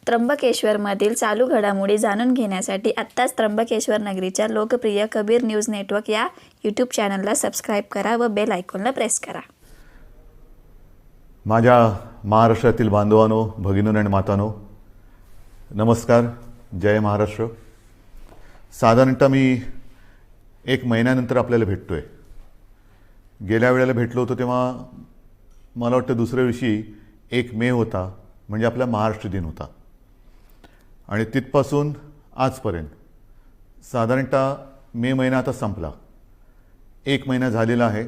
त्र्यंबकेश्वरमधील चालू घडामोडी जाणून घेण्यासाठी आत्ताच त्र्यंबकेश्वर नगरीच्या लोकप्रिय कबीर न्यूज नेटवर्क या यूट्यूब चॅनलला सबस्क्राईब करा व बेल आयकॉनला प्रेस करा. माझ्या महाराष्ट्रातील बांधवांनो, भगिनींनो आणि मातांनो, नमस्कार. जय महाराष्ट्र. साधारणतः मी 1 महिन्यानंतर आपल्याला भेटतोय. गेल्या वेळेला भेटलो होतो तेव्हा मला वाटतं दुसऱ्या दिवशी 1 मे होता, म्हणजे आपला महाराष्ट्र दिन होता. आणि तिथपासून आजपर्यंत साधारणतः मे महिना आता संपला. 1 महिना झालेला आहे.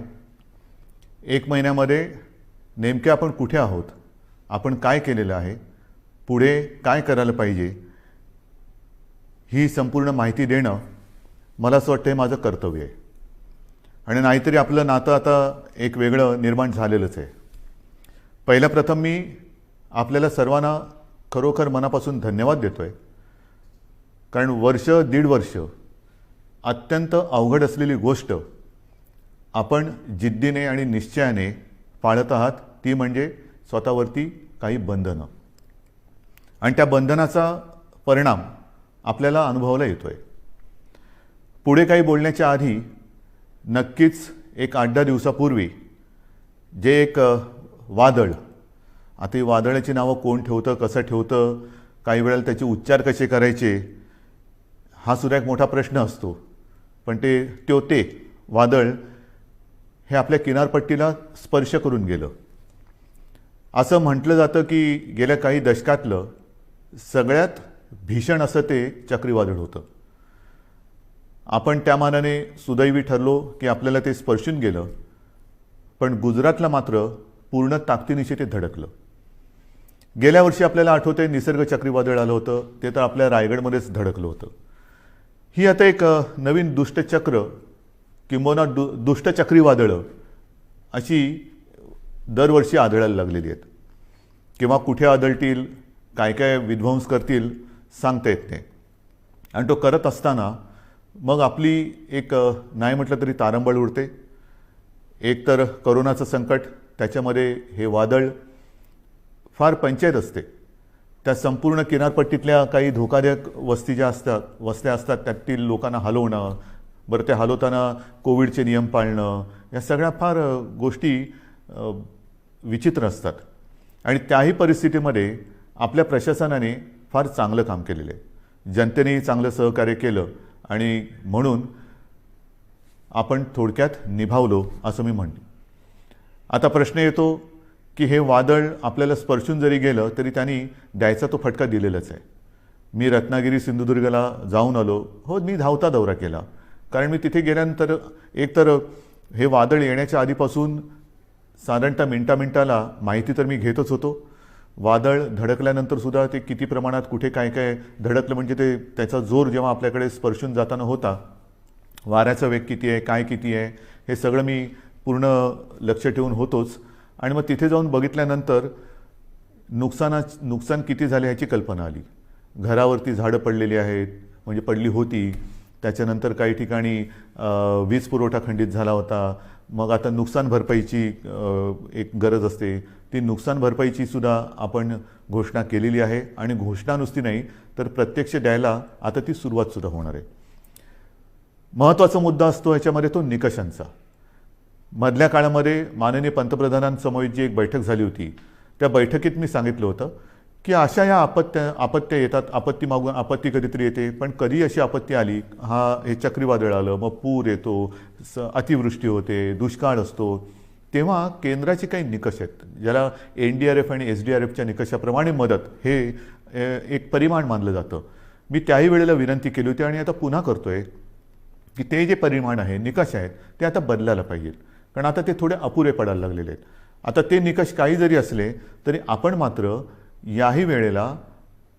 1 महिन्यामध्ये नेमके आपण कुठे आहोत, आपण काय केलेलं आहे, पुढे काय करायला पाहिजे, ही संपूर्ण माहिती देणं मला असं वाटतं हे माझं कर्तव्य आहे. आणि नाहीतरी आपलं नातं आता एक वेगळं निर्माण झालेलंच आहे. पहिल्या प्रथम मी आपल्याला सर्वांना खरोखर मनापासून धन्यवाद देतो आहे. कारण 1.5 वर्ष अत्यंत अवघड असलेली गोष्ट आपण जिद्दीने आणि निश्चयाने पाळत आहात, ती म्हणजे स्वतःवरती काही बंधनं. आणि त्या बंधनाचा परिणाम आपल्याला अनुभवायला येतो आहे. पुढे काही बोलण्याच्या आधी नक्कीच एक 8-10 दिवसापूर्वी जे एक वादळ, आता ही वादळाची नावं कोण ठेवतं, कसं ठेवतं, काही वेळेला त्याचे उच्चार कसे करायचे, हा सुद्धा एक मोठा प्रश्न असतो. पण ते वादळ हे आपल्या किनारपट्टीला स्पर्श करून गेलं. असं म्हटलं जातं की गेल्या काही दशकातलं सगळ्यात भीषण असं ते चक्रीवादळ होतं. आपण त्या मानाने सुदैवी ठरलो की आपल्याला ते स्पर्शून गेलं. पण गुजरातला मात्र पूर्ण ताकदीनिशी ते धडकलं. गेल्या वर्षी आपल्याला आठवतंय निसर्ग चक्रीवादळ आलं होतं, ते तर आपल्या रायगडमध्येच धडकलं होतं. ही आता एक नवीन दुष्टचक्र किंबहुना दुष्ट चक्रीवादळं अशी दरवर्षी आढळायला लागलेली आहेत. किंवा कुठे आढळतील, काय काय विध्वंस करतील, सांगता येत नाही. आणि तो करत असताना मग आपली एक नाही म्हटलं तरी तारंबळ उडते. एक तर करोनाचं संकट, त्याच्यामध्ये हे वादळ, फार पंचायत असते. त्या संपूर्ण किनारपट्टीतल्या काही धोकादायक वस्त्या असतात त्यातील लोकांना हलवणं, बरं ते हलवताना कोविडचे नियम पाळणं, या सगळ्या फार गोष्टी विचित्र असतात. आणि त्याही परिस्थितीमध्ये आपल्या प्रशासनाने फार चांगलं काम केलेलं आहे. जनतेनेही चांगलं सहकार्य केलं आणि म्हणून आपण थोडक्यात निभावलो असं मी म्हणतो. आता प्रश्न येतो की हे वादळ आपल्याला स्पर्शून जरी गेलं तरी त्यांनी द्यायचा तो फटका दिलेलाच आहे. मी रत्नागिरी सिंधुदुर्गला जाऊन आलो. हो, मी धावता दौरा केला. कारण मी तिथे गेल्यानंतर एकतर हे वादळ येण्याच्या आधीपासून साधारणतः मिनटाला माहिती तर मी घेतच होतो. वादळ धडकल्यानंतर सुद्धा ते किती प्रमाणात कुठे काय काय धडकलं, म्हणजे त्याचा जोर जेव्हा आपल्याकडे स्पर्शून जाताना होता, वाऱ्याचा वेग किती आहे, काय किती आहे, हे सगळं मी पूर्ण लक्ष ठेवून होतोच. आणि मग तिथे जाऊन बघितल्यानंतर नुकसान किती झाले ह्याची कल्पना आली. घरावरती झाडं पडलेली आहेत, म्हणजे पडली होती. त्याच्यानंतर काही ठिकाणी वीज पुरवठा खंडित झाला होता. मग आता नुकसान भरपाईची एक गरज असते. ती नुकसान भरपाईची सुद्धा आपण घोषणा केलेली आहे. आणि घोषणा नुसती नाही तर प्रत्यक्ष द्यायला आता ती सुरुवातसुद्धा होणार आहे. महत्त्वाचा मुद्दा असतो ह्याच्यामध्ये तो निकषांचा. मधल्या काळामध्ये माननीय पंतप्रधानांसमोर जी एक बैठक झाली होती, त्या बैठकीत मी सांगितलं होतं की अशा या आपत्त्या येतात. आपत्ती मागून आपत्ती कधीतरी येते, पण कधी अशी आपत्ती आली, हे चक्रीवादळ आलं, मग पूर येतो, अतिवृष्टी होते, दुष्काळ असतो, तेव्हा केंद्राचे काही निकष आहेत, ज्याला NDRF आणि SDRFच्या निकषाप्रमाणे मदत हे एक परिमाण मानलं जातं. मी त्याही वेळेला विनंती केली होती आणि आता पुन्हा करतोय की ते जे परिमाण आहे, निकष आहेत, ते आता बदलायला पाहिजेत. कारण आता ते थोडे अपुरे पडायला लागलेले आहेत. आता ते निकष काही जरी असले तरी आपण मात्र याही वेळेला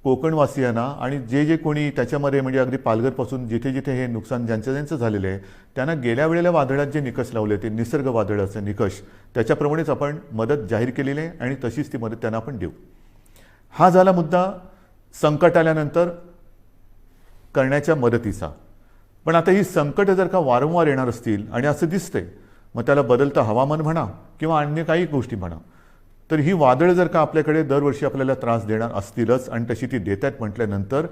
कोकणवासियांना आणि जे कोणी त्याच्यामध्ये, म्हणजे अगदी पालघरपासून जिथे जिथे हे नुकसान ज्यांचं झालेलं आहे, त्यांना गेल्या वेळेला वादळात जे निकष लावले, ते निसर्ग वादळाचे निकष, त्याच्याप्रमाणेच आपण मदत जाहीर केलेली आहे आणि तशीच ती मदत त्यांना आपण देऊ. हा झाला मुद्दा संकट आल्यानंतर करण्याच्या मदतीचा. पण आता ही संकट जर का वारंवार येणार असतील आणि असं दिसतंय, मग त्याला बदलतं हवामान म्हणा किंवा अन्य काही गोष्टी म्हणा, तर ही वादळं जर का आपल्याकडे दरवर्षी आपल्याला त्रास देणार असतीलच आणि तशी ती देत आहेत म्हटल्यानंतर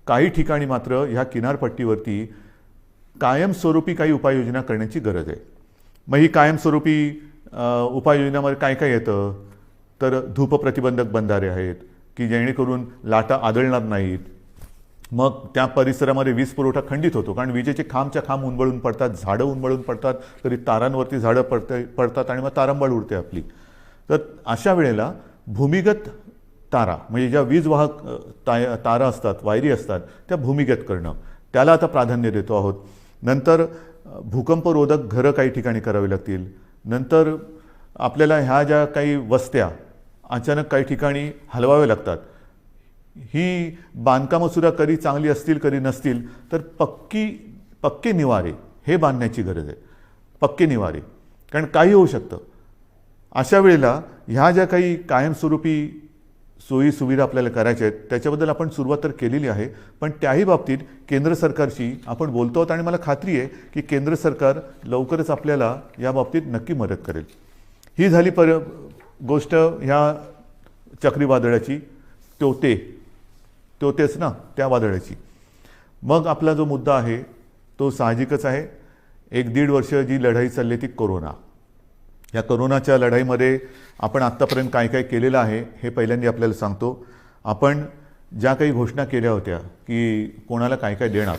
काही ठिकाणी मात्र ह्या किनारपट्टीवरती कायमस्वरूपी काही उपाययोजना करण्याची गरज आहे. मग ही कायमस्वरूपी उपाययोजनामध्ये काय काय येतं, तर धूप प्रतिबंधक बंधारे आहेत की जेणेकरून लाटा आदळणार नाहीत. मग त्या परिसरामध्ये वीज पुरवठा खंडित होतो, कारण विजेचे खांबच्या खांब उन्मळून पडतात, झाडं उन्मळून पडतात, कधी तारांवरती झाडं पडतात आणि मग तारांबळ उडते आपली. तर अशा वेळेला भूमिगत तारा म्हणजे ज्या वीज वाहक तारा असतात, वायरी असतात, त्या भूमिगत करणं, त्याला आता प्राधान्य देतो आहोत. नंतर भूकंपरोधक घरं काही ठिकाणी करावी लागतील. नंतर आपल्याला ह्या ज्या काही वस्त्या अचानक काही ठिकाणी हलवाव्या लागतात, ही बांधकामंसुद्धा कधी चांगली असतील कधी नसतील, तर पक्के निवारे हे बांधण्याची गरज आहे. पक्के निवारे, कारण काही होऊ शकतं. अशा वेळेला ह्या ज्या काही कायमस्वरूपी सोयी सुविधा आपल्याला करायच्या आहेत त्याच्याबद्दल आपण सुरुवात तर केलेली आहे, पण त्याही बाबतीत केंद्र सरकारशी आपण बोलतो आहोत आणि मला खात्री आहे की केंद्र सरकार लवकरच आपल्याला या बाबतीत नक्की मदत करेल. ही झाली गोष्ट ह्या चक्रीवादळाची, तोतेच ना त्या वादळाची. मग आपला जो मुद्दा आहे तो साहजिकच आहे. 1-1.5 वर्ष जी लढाई चालली ती कोरोना. या कोरोनाच्या लढाईमध्ये आपण आत्तापर्यंत काय काय केलेलं आहे हे पहिल्यांदा आपल्याला सांगतो. आपण ज्या काही घोषणा केल्या होत्या की कोणाला काय काय देणार,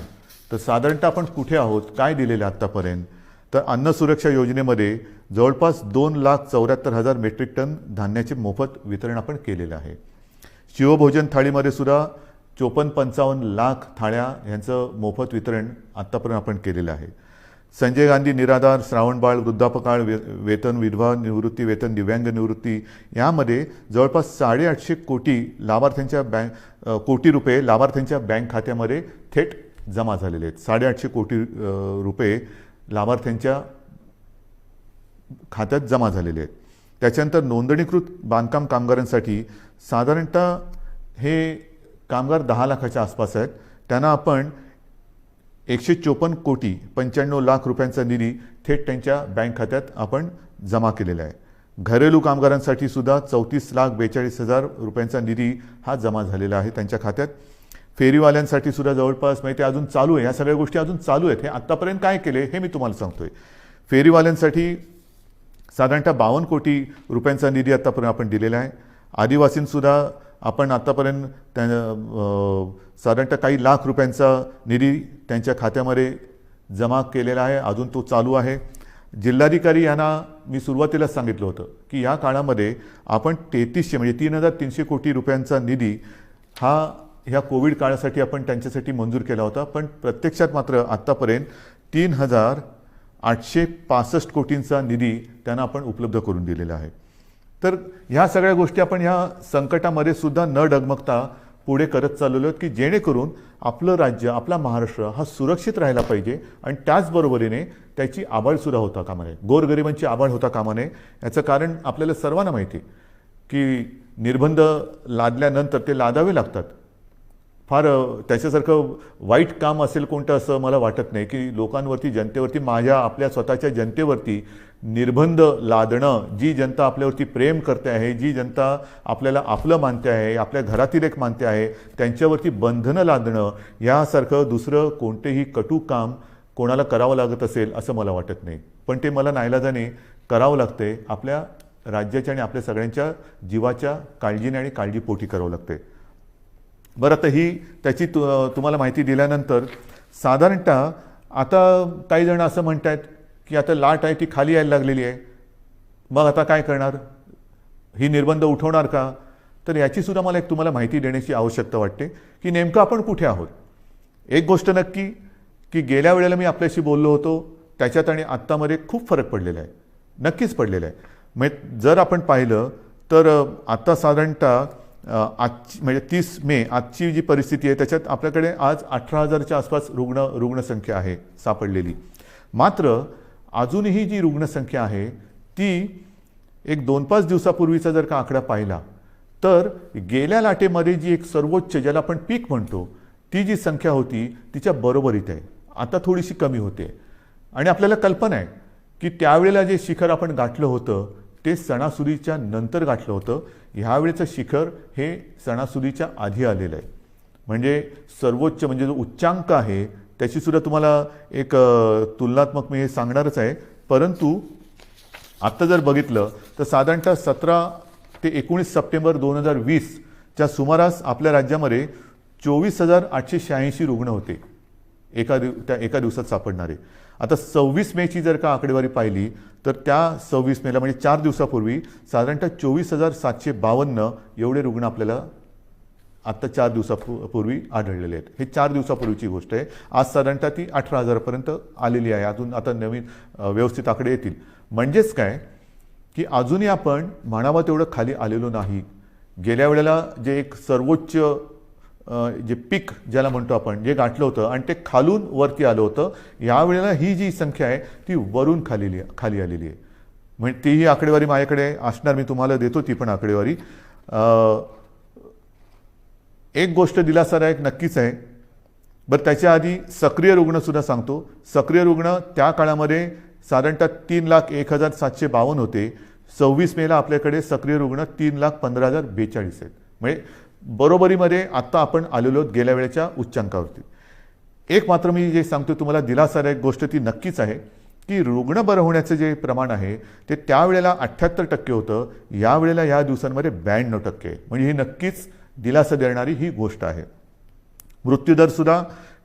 तर साधारणतः आपण कुठे आहोत, काय दिलेलं आत्तापर्यंत, तर अन्न सुरक्षा योजनेमध्ये जवळपास 2,74,000 मेट्रिक टन धान्याचे मोफत वितरण आपण केलेलं आहे. शिवभोजन थाळीमध्ये सुद्धा 54-55 लाख थाळ्या यांचं मोफत वितरण आत्तापर्यंत आपण केलेलं आहे. संजय गांधी निराधार, श्रावणबाळ, वृद्धापकाळ वेतन, विधवा निवृत्ती वेतन, दिव्यांग निवृत्ती यामध्ये जवळपास 850 कोटी कोटी रुपये लाभार्थ्यांच्या बँक खात्यामध्ये थेट जमा झालेले आहेत. 850 कोटी रुपये लाभार्थ्यांच्या खात्यात जमा झालेले आहेत. त्याच्यानंतर नोंदणीकृत बांधकाम कामगारांसाठी साधारणतः हे कामगार 10 लाखाच्या आसपास आहेत. त्यांना आपण 154 कोटी 95 लाख रुपयांचा निधी थेट त्यांच्या बँक खात्यात आपण जमा केलेला आहे. घरेलू कामगारांसाठी सुद्धा 34,42,000 रुपयांचा निधी हा जमा झालेला आहे त्यांच्या खात्यात. फेरीवाल्यांसाठी सुद्धा जवळपास ते अजून चालू आहे, ह्या सगळ्या गोष्टी अजून चालू आहेत. हे आत्तापर्यंत काय केले हे मी तुम्हाला सांगतोय. फेरीवाल्यांसाठी साधारणतः 52 कोटी रुपयांचा निधी आत्तापर्यंत आपण दिलेला आहे. आदिवासींसुद्धा आपण आत्तापर्यंत साधारणतः काही लाख रुपयांचा निधी त्यांच्या खात्यामध्ये जमा केलेला आहे, अजून तो चालू आहे. जिल्हाधिकारी यांना मी सुरुवातीलाच सांगितलं होतं की या काळामध्ये आपण 3300 म्हणजे 3,300 कोटी रुपयांचा निधी ह्या कोविड काळासाठी आपण त्यांच्यासाठी मंजूर केला होता, पण प्रत्यक्षात मात्र आत्तापर्यंत 3,865 कोटींचा निधी त्यांना आपण उपलब्ध करून दिलेला आहे. तर ह्या सगळ्या गोष्टी आपण ह्या संकटामध्ये सुद्धा न डगमगता पुढे करत चाललेलो आहोत की जेणेकरून आपलं राज्य, आपला महाराष्ट्र हा सुरक्षित राहायला पाहिजे आणि त्याचबरोबरीने त्याची आबाळसुद्धा होता कामा नये, गोरगरिबांची आबाळ होता कामा नये. याचं कारण आपल्याला सर्वांना माहिती आहे की निर्बंध लादल्यानंतर ते लादावे लागतात. फार त्याच्यासारखं वाईट काम असेल कोणतं असं मला वाटत नाही की लोकांवरती, जनतेवरती, आपल्या स्वतःच्या जनतेवरती निर्बंध लादणं. जी जनता आपल्यावरती प्रेम करते आहे, जी जनता आपल्याला आपलं मानते आहे, आपल्या घरातील एक मानते आहे, त्यांच्यावरती बंधनं लादणं यासारखं दुसरं कोणतेही कटू काम कोणाला करावं लागत असेल असं मला वाटत नाही. पण ते मला नाईलाजाने करावं लागते. आपल्या राज्याच्या आणि आपल्या सगळ्यांच्या जीवाच्या काळजीने आणि काळजीपोटी करावं लागते. बरं, आता ही त्याची तुम्हाला माहिती दिल्यानंतर साधारणतः आता काही जण असं म्हणत आहेत की आता लाट आहे ती खाली यायला लागलेली आहे, मग आता काय करणार, ही निर्बंध उठवणार का? तर याचीसुद्धा मला एक तुम्हाला माहिती देण्याची आवश्यकता वाटते की नेमकं आपण कुठे आहोत. एक गोष्ट नक्की की गेल्या वेळेला मी आपल्याशी बोललो होतो त्याच्यात आणि आत्तामध्ये खूप फरक पडलेला आहे, नक्कीच पडलेला आहे. म्हणजे जर आपण पाहिलं तर आत्ता साधारणतः आजची म्हणजे 30 मे आजची जी परिस्थिती आहे त्याच्यात आपल्याकडे आज 18,000च्या आसपास रुग्णसंख्या आहे सापडलेली. मात्र अजूनही जी रुग्णसंख्या आहे ती एक 2-5 दिवसापूर्वीचा जर का आकडा पाहिला तर गेल्या लाटेमध्ये जी एक सर्वोच्च, ज्याला आपण पीक म्हणतो, ती जी संख्या होती तिच्या बरोबरीत आहे. आता थोडीशी कमी होते आणि आपल्याला कल्पना आहे की त्यावेळेला जे शिखर आपण गाठलं होतं ते सणासुदीच्या नंतर गाठलं होतं. ह्यावेळेचं शिखर हे सणासुदीच्या आधी आलेलं आहे. म्हणजे सर्वोच्च म्हणजे जो उच्चांक आहे त्याची सुद्धा तुम्हाला एक तुलनात्मक मी हे सांगणारच आहे. परंतु आत्ता जर बघितलं तर साधारणतः 17 ते 19 सप्टेंबर 2020च्या सुमारास आपल्या राज्यामध्ये 24,886 रुग्ण होते त्या एका दिवसात सापडणारे. आता 26 मेची जर का आकडेवारी पाहिली तर त्या 26 मेला म्हणजे 4 दिवसापूर्वी साधारणतः 24,752 एवढे रुग्ण आपल्याला आत्ता 4 दिवसापूर्वी आढळलेले आहेत. हे 4 दिवसापूर्वीची गोष्ट आहे. आज साधारणतः ती 18,000पर्यंत आलेली आहे. अजून आता नवीन व्यवस्थित आकडे येतील. म्हणजेच काय की अजूनही आपण म्हणावं तेवढं खाली आलेलो नाही. गेल्या वेळेला जे एक सर्वोच्च जे पीक ज्याला म्हणतो आपण जे गाठलं होतं आणि ते खालून वरती आलं होतं, यावेळेला ही जी संख्या आहे ती वरून खाली आलेली आहे. म्हणजे तीही आकडेवारी माझ्याकडे असणार, मी तुम्हाला देतो ती पण आकडेवारी. एक गोष्ट दिलासादायक नक्कीच आहे. बरं, त्याच्या आधी सक्रिय रुग्णसुद्धा सांगतो. सक्रिय रुग्ण त्या काळामध्ये साधारणतः 3,01,752 होते. 26 मेला आपल्याकडे सक्रिय रुग्ण 3,15,042 आहेत. म्हणजे बरोबरीमध्ये आत्ता आपण आलेलो आहोत गेल्या वेळेच्या उच्चांकावरती. एक मात्र मी जे सांगतो तुम्हाला दिलासादायक गोष्ट ती नक्कीच आहे की रुग्ण बरं होण्याचं जे प्रमाण आहे ते त्यावेळेला 78% होतं, यावेळेला या दिवसांमध्ये 92% आहे. म्हणजे ही नक्कीच दिलासा देणारी ही गोष्ट आहे. मृत्यूदरसुद्धा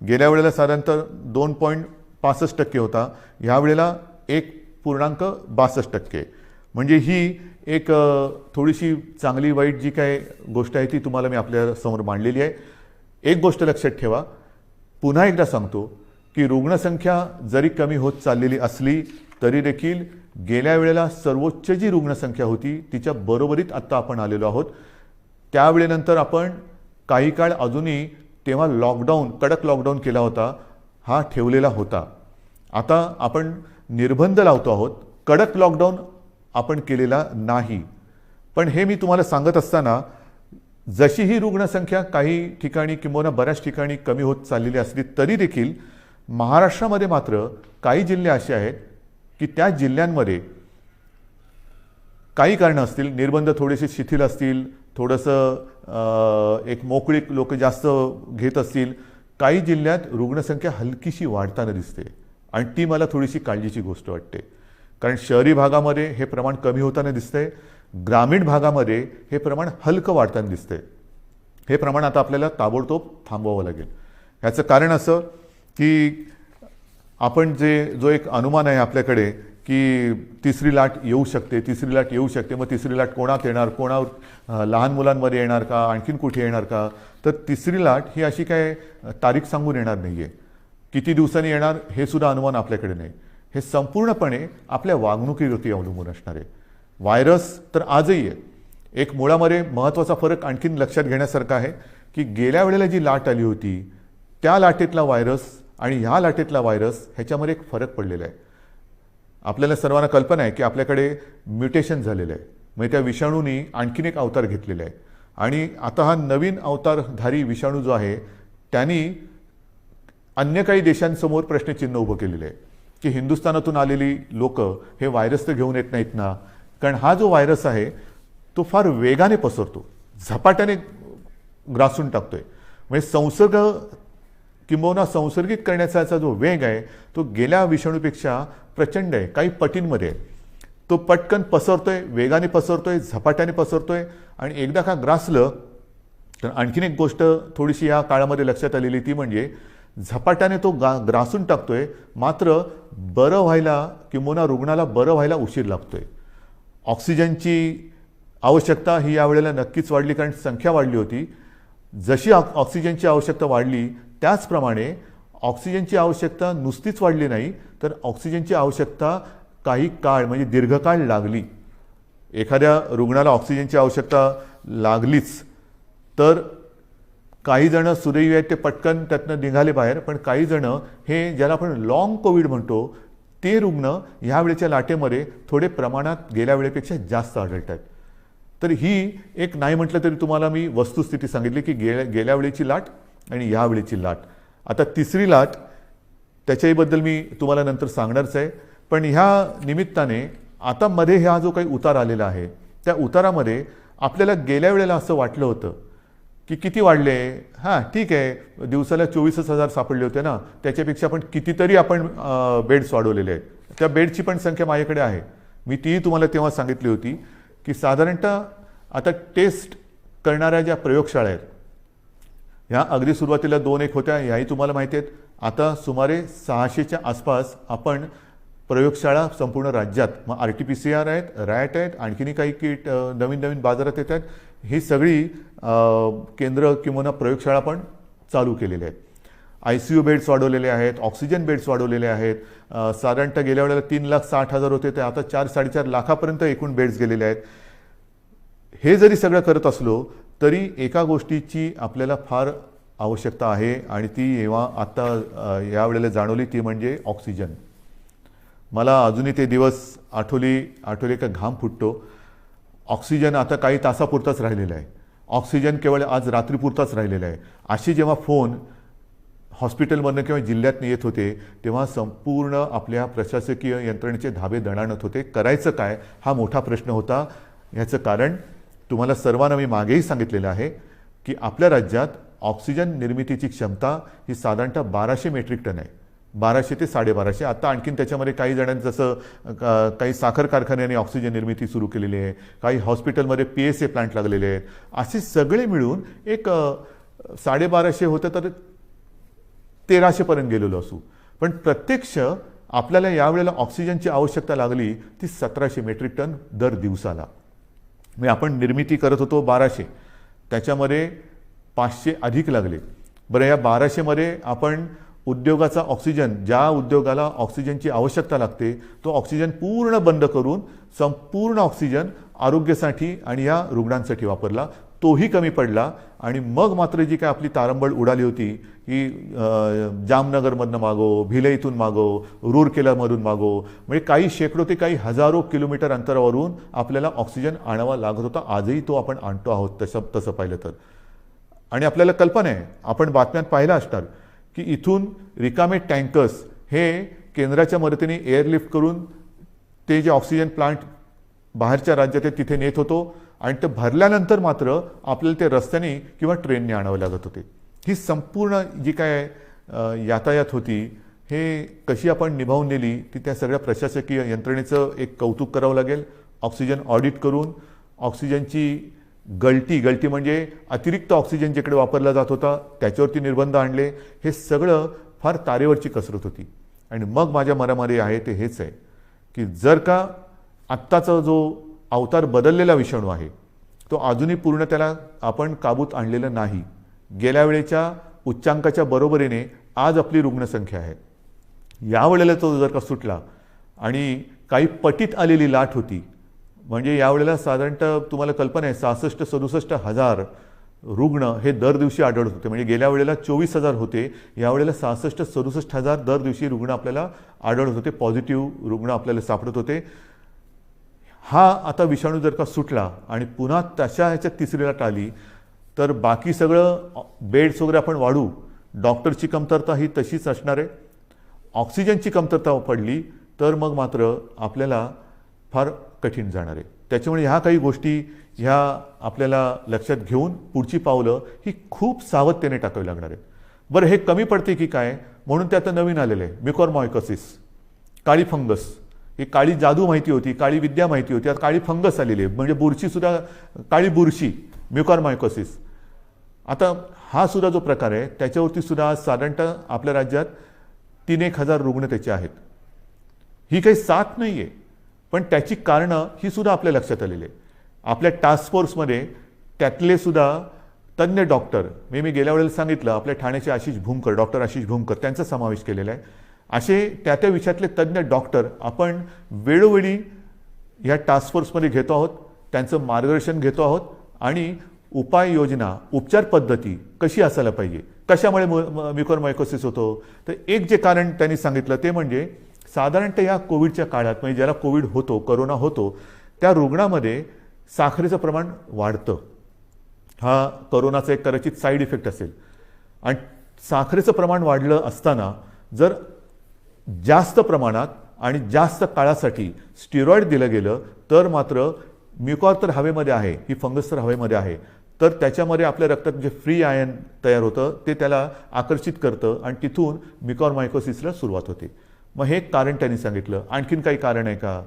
गेल्या वेळेला साधारणतः 2.65% होता, यावेळेला 1.62%. म्हणजे ही एक थोडीशी चांगली वाईट जी काय गोष्ट आहे ती तुम्हाला मी आपल्यासमोर मांडलेली आहे. एक गोष्ट लक्षात ठेवा, पुन्हा एकदा सांगतो की रुग्णसंख्या जरी कमी होत चाललेली असली तरी देखील गेल्या वेळेला सर्वोच्च जी रुग्णसंख्या होती तिच्या बरोबरीत आत्ता आपण आलेलो आहोत. त्यावेळेनंतर आपण काही काळ अजूनही तेव्हा कडक लॉकडाऊन केला होता, हा ठेवलेला होता. आता आपण निर्बंध लावतो आहोत, कडक लॉकडाऊन आपण केलेला नाही. पण हे मी तुम्हाला सांगत असताना जशी ही रुग्णसंख्या काही ठिकाणी किंवा बऱ्याच ठिकाणी कमी होत चाललेली असली तरी देखील महाराष्ट्रामध्ये मात्र काही जिल्हे असे आहेत की त्या जिल्ह्यांमध्ये काही कारणं असतील, निर्बंध थोडेसे शिथिल असतील, थोडंसं एक मोकळीक लोक जास्त घेत असतील, काही जिल्ह्यात रुग्णसंख्या हलकीशी वाढताना दिसते आणि ती मला थोडीशी काळजीची गोष्ट वाटते. कारण शहरी भागामध्ये हे प्रमाण कमी होताना दिसतंय, ग्रामीण भागामध्ये हे प्रमाण हलकं वाढताना दिसतंय. हे प्रमाण आता आपल्याला ताबडतोब थांबवावं लागेल. ह्याचं कारण असं की आपण जो एक अनुमान आहे आपल्याकडे की तिसरी लाट येऊ शकते, मग तिसरी लाट कोणात येणार, कोणावर लहान मुलांमध्ये येणार का, आणखीन कुठे येणार का, तर तिसरी लाट ही अशी काय तारीख सांगून येणार नाही आहे. किती दिवसांनी येणार हे सुद्धा अनुमान आपल्याकडे नाही. हे संपूर्णपणे आपल्या वागणुकीवरती अवलंबून असणार आहे. व्हायरस तर आजही आहे. एक मुळामध्ये महत्त्वाचा फरक आणखीन लक्षात घेण्यासारखा आहे की गेल्या वेळेला जी लाट आली होती त्या लाटेतला व्हायरस आणि ह्या लाटेतला व्हायरस ह्याच्यामध्ये एक फरक पडलेला आहे. आपल्याला सर्वांना कल्पना आहे की आपल्याकडे म्युटेशन झालेलं आहे, म्हणजे त्या विषाणूंनी आणखीन एक अवतार घेतलेला आहे. आणि आता हा नवीन अवतारधारी विषाणू जो आहे त्यांनी अन्य काही देशांसमोर प्रश्नचिन्ह उभं केलेलं आहे की हिंदुस्थानातून आलेली लोक हे व्हायरस तर घेऊन येत नाहीत ना. कारण हा जो व्हायरस आहे तो फार वेगाने पसरतो, झपाट्याने ग्रासून टाकतोय. म्हणजे संसर्गित करण्याचा जो वेग आहे तो गेल्या विषाणूपेक्षा प्रचंड आहे, काही पटींमध्ये. तो पटकन पसरतोय, वेगाने पसरतोय, झपाट्याने पसरतोय. आणि एकदा का ग्रासलं तर आणखीन एक गोष्ट थोडीशी या काळामध्ये लक्षात आलेली ती म्हणजे झपाट्याने तो ग्रासून टाकतोय, मात्र बरं व्हायला किंवा रुग्णाला बरं व्हायला उशीर लागतोय. ऑक्सिजनची आवश्यकता ही यावेळेला नक्कीच वाढली, कारण संख्या वाढली होती. जशी ऑक्सिजनची आवश्यकता वाढली त्याचप्रमाणे ऑक्सिजनची आवश्यकता नुसतीच वाढली नाही, तर ऑक्सिजनची आवश्यकता काही काळ म्हणजे दीर्घकाळ लागली. एखाद्या रुग्णाला ऑक्सिजनची आवश्यकता लागलीच तर काही जण सुदैवी आहेत ते पटकन त्यातनं निघाले बाहेर, पण काही जण हे ज्याला आपण लॉंग कोविड म्हणतो ते रुग्ण ह्यावेळेच्या लाटेमध्ये थोडे प्रमाणात गेल्या वेळेपेक्षा जास्त आढळत आहेत. तर ही एक नाही म्हटलं तरी तुम्हाला मी वस्तुस्थिती सांगितली की गेल्या वेळेची लाट आणि यावेळेची लाट. आता तिसरी लाट त्याच्याबद्दल मी तुम्हाला नंतर सांगणारच आहे. पण ह्या निमित्ताने आता मध्ये हा जो काही उतार आलेला आहे त्या उतारामध्ये आपल्याला गेल्या वेळेला असं वाटलं होतं की किती वाढले, हां ठीक आहे दिवसाला 24,000 सापडले होते ना, त्याच्यापेक्षा पण कितीतरी आपण बेड्स वाढवलेले आहेत. त्या बेडची पण संख्या माझ्याकडे आहे, मी तीही तुम्हाला तेव्हा सांगितली होती की साधारणतः आता टेस्ट करणाऱ्या ज्या प्रयोगशाळा आहेत ह्या अगदी सुरुवातीला 2-1 होत्या, ह्याही तुम्हाला माहिती आहेत. आता सुमारे 600च्या आसपास आपण प्रयोगशाळा संपूर्ण राज्यात, मग RT-PCR आहेत, रॅट आहेत, आणखीनही काही किट नवीन नवीन बाजारात येत आहेत, ही सगळी केंद्र किंवा प्रयोगशाळा पण चालू केलेल्या आहेत. ICU बेड्स वाढवलेले आहेत, ऑक्सिजन बेड्स वाढवलेले आहेत. साधारणतः गेल्या वेळेला 3,60,000 होते ते आता 4-4.5 लाखापर्यंत एकूण बेड्स गेलेले आहेत. हे जरी सगळं करत असलो तरी एका गोष्टीची आपल्याला फार आवश्यकता आहे आणि ती जेव्हा आता यावेळेला जाणवली ती म्हणजे ऑक्सिजन. मला अजूनही ते दिवस आठवले का घाम फुटतो. ऑक्सिजन आता काही तासापुरताच राहिलेला आहे, ऑक्सिजन केवळ आज रात्रीपुरताच राहिलेला आहे. अशी जेव्हा फोन हॉस्पिटलमधनं किंवा जिल्ह्यातनं येत होते तेव्हा संपूर्ण आपल्या प्रशासकीय यंत्रणेचे धाबे दणाणत होते. करायचं काय हा मोठा प्रश्न होता. ह्याचं कारण तुम्हाला सर्वांना मी मागेही सांगितलेलं आहे की आपल्या राज्यात ऑक्सिजन निर्मितीची क्षमता ही साधारणतः 1200 मेट्रिक टन आहे, 1200 ते 1250. आता आणखीन त्याच्यामध्ये काही जणांनी जसं काही साखर कारखान्याने ऑक्सिजन निर्मिती सुरू केलेली आहे, काही हॉस्पिटलमध्ये PSA प्लांट लागलेले आहेत, असे सगळे मिळून एक 1250 होतं तर 1300पर्यंत गेलेलो असू. पण प्रत्यक्ष आपल्याला यावेळेला ऑक्सिजनची आवश्यकता लागली ती 1700 मेट्रिक टन दर दिवसाला. म्हणजे आपण निर्मिती करत होतो 1200, त्याच्यामध्ये 500 अधिक लागले. बरं, या 1200मध्ये आपण उद्योगाचा ऑक्सिजन, ज्या उद्योगाला ऑक्सिजनची आवश्यकता लागते तो ऑक्सिजन पूर्ण बंद करून संपूर्ण ऑक्सिजन आरोग्यासाठी आणि या रुग्णांसाठी वापरला, तोही कमी पडला. आणि मग मात्र जी काय आपली तारंबळ उडाली होती की जामनगरमधनं मागो, भिलईतून मागो, रूरकेलामधून मागो, म्हणजे काही शेकडो ते काही हजारो किलोमीटर अंतरावरून आपल्याला ऑक्सिजन आणावा लागत होता. आजही तो आपण आणतो आहोत तसं पाहिलं तर. आणि आपल्याला कल्पना आहे, आपण बातम्यात पाहिलं असणार की इथून रिकामे टँकर्स हे केंद्राच्या मदतीने एअरलिफ्ट करून ते जे ऑक्सिजन प्लांट बाहेरच्या राज्यात आहेत तिथे नेत होतो आणि ते भरल्यानंतर मात्र आपल्याला ते रस्त्याने किंवा ट्रेनने आणावं लागत होते. ही संपूर्ण जी काय यातायात होती हे कशी आपण निभावून नेली ती त्या सगळ्या प्रशासकीय यंत्रणेचं एक कौतुक करावं लागेल. ऑक्सिजन ऑडिट करून ऑक्सिजनची गळती म्हणजे अतिरिक्त ऑक्सिजन जिकडे वापरला जात होता त्याच्यावरती निर्बंध आणले. हे सगळं फार तारेवरची कसरत होती. आणि मग माझ्या मनामध्ये आहे ते हेच आहे की जर का आत्ताचा जो अवतार बदललेला विषाणू आहे तो अजूनही पूर्ण त्याला आपण काबूत आणलेलं नाही. गेल्या वेळेच्या उच्चांकाच्या बरोबरीने आज आपली रुग्णसंख्या आहे. यावेळेला तो जर का सुटला आणि काही पटीत आलेली लाट होती, म्हणजे यावेळेला साधारणतः तुम्हाला कल्पना आहे 66-67 हजार रुग्ण हे दर दिवशी आढळत होते. म्हणजे गेल्या वेळेला 24,000 होते, यावेळेला 66-67 हजार दर दिवशी रुग्ण आपल्याला आढळत होते, पॉझिटिव्ह रुग्ण आपल्याला सापडत होते. हा आता विषाणू जर का सुटला आणि पुन्हा तशा ह्याच्यात तिसरी लाट आली तर बाकी सगळं बेड्स वगैरे आपण वाढू, डॉक्टरची कमतरता ही तशीच असणार आहे. ऑक्सिजनची कमतरता पडली तर मग मात्र आपल्याला फार कठीण जाणार आहे. त्याच्यामुळे ह्या काही गोष्टी ह्या आपल्याला लक्षात घेऊन पुढची पावलं ही खूप सावधतेने टाकावी लागणार आहेत. बरं, हे कमी पडते की काय म्हणून ते आता नवीन आलेलं आहे म्युकॉरमायकोसिस, काळी फंगस. ही काळी जादू माहिती होती, काळी विद्या माहिती होती, आता काळी फंगस आलेली आहे, म्हणजे बुरशीसुद्धा, काळी बुरशी म्युकॉरमायकोसिस. आता हा सुद्धा जो प्रकार आहे त्याच्यावरती सुद्धा साधारणतः आपल्या राज्यात 3-1 हजार रुग्ण त्याचे आहेत. ही काही साथ नाही आहे, पण त्याची कारणं ही सुद्धा आपल्या लक्षात आलेली आहे. आपल्या टास्क फोर्समध्ये त्यातले सुद्धा तज्ज्ञ डॉक्टर, मी गेल्या वेळेला सांगितलं आपल्या ठाण्याचे आशिष भूमकर, डॉक्टर आशिष भूमकर, त्यांचा समावेश केलेला आहे. असे त्या विषयातले तज्ज्ञ डॉक्टर आपण वेळोवेळी या टास्क फोर्समध्ये घेतो आहोत, त्यांचं मार्गदर्शन घेतो आहोत आणि उपाययोजना, उपचार पद्धती कशी असायला पाहिजे, कशामुळे म्युकॉरमायकोसिस होतो. तर एक जे कारण त्यांनी सांगितलं ते म्हणजे साधारणतः या कोविडच्या काळात, म्हणजे ज्याला कोविड होतो, करोना होतो, त्या रुग्णामध्ये साखरेचं प्रमाण वाढतं. हा करोनाचा एक कदाचित साईड इफेक्ट असेल. आणि साखरेचं प्रमाण वाढलं असताना जर जास्त प्रमाणात आणि जास्त काळासाठी स्टिरॉइड दिलं गेलं तर मात्र म्युकॉर तर हवेमध्ये आहे, ही फंगस तर हवेमध्ये आहे, तर त्याच्यामध्ये आपल्या रक्तात जे फ्री आयन तयार होतं ते त्याला आकर्षित करतं आणि तिथून म्युकॉरमायकोसिसला सुरुवात होते. मग हे एक कारण त्यांनी सांगितलं. आणखीन काही कारण आहे का,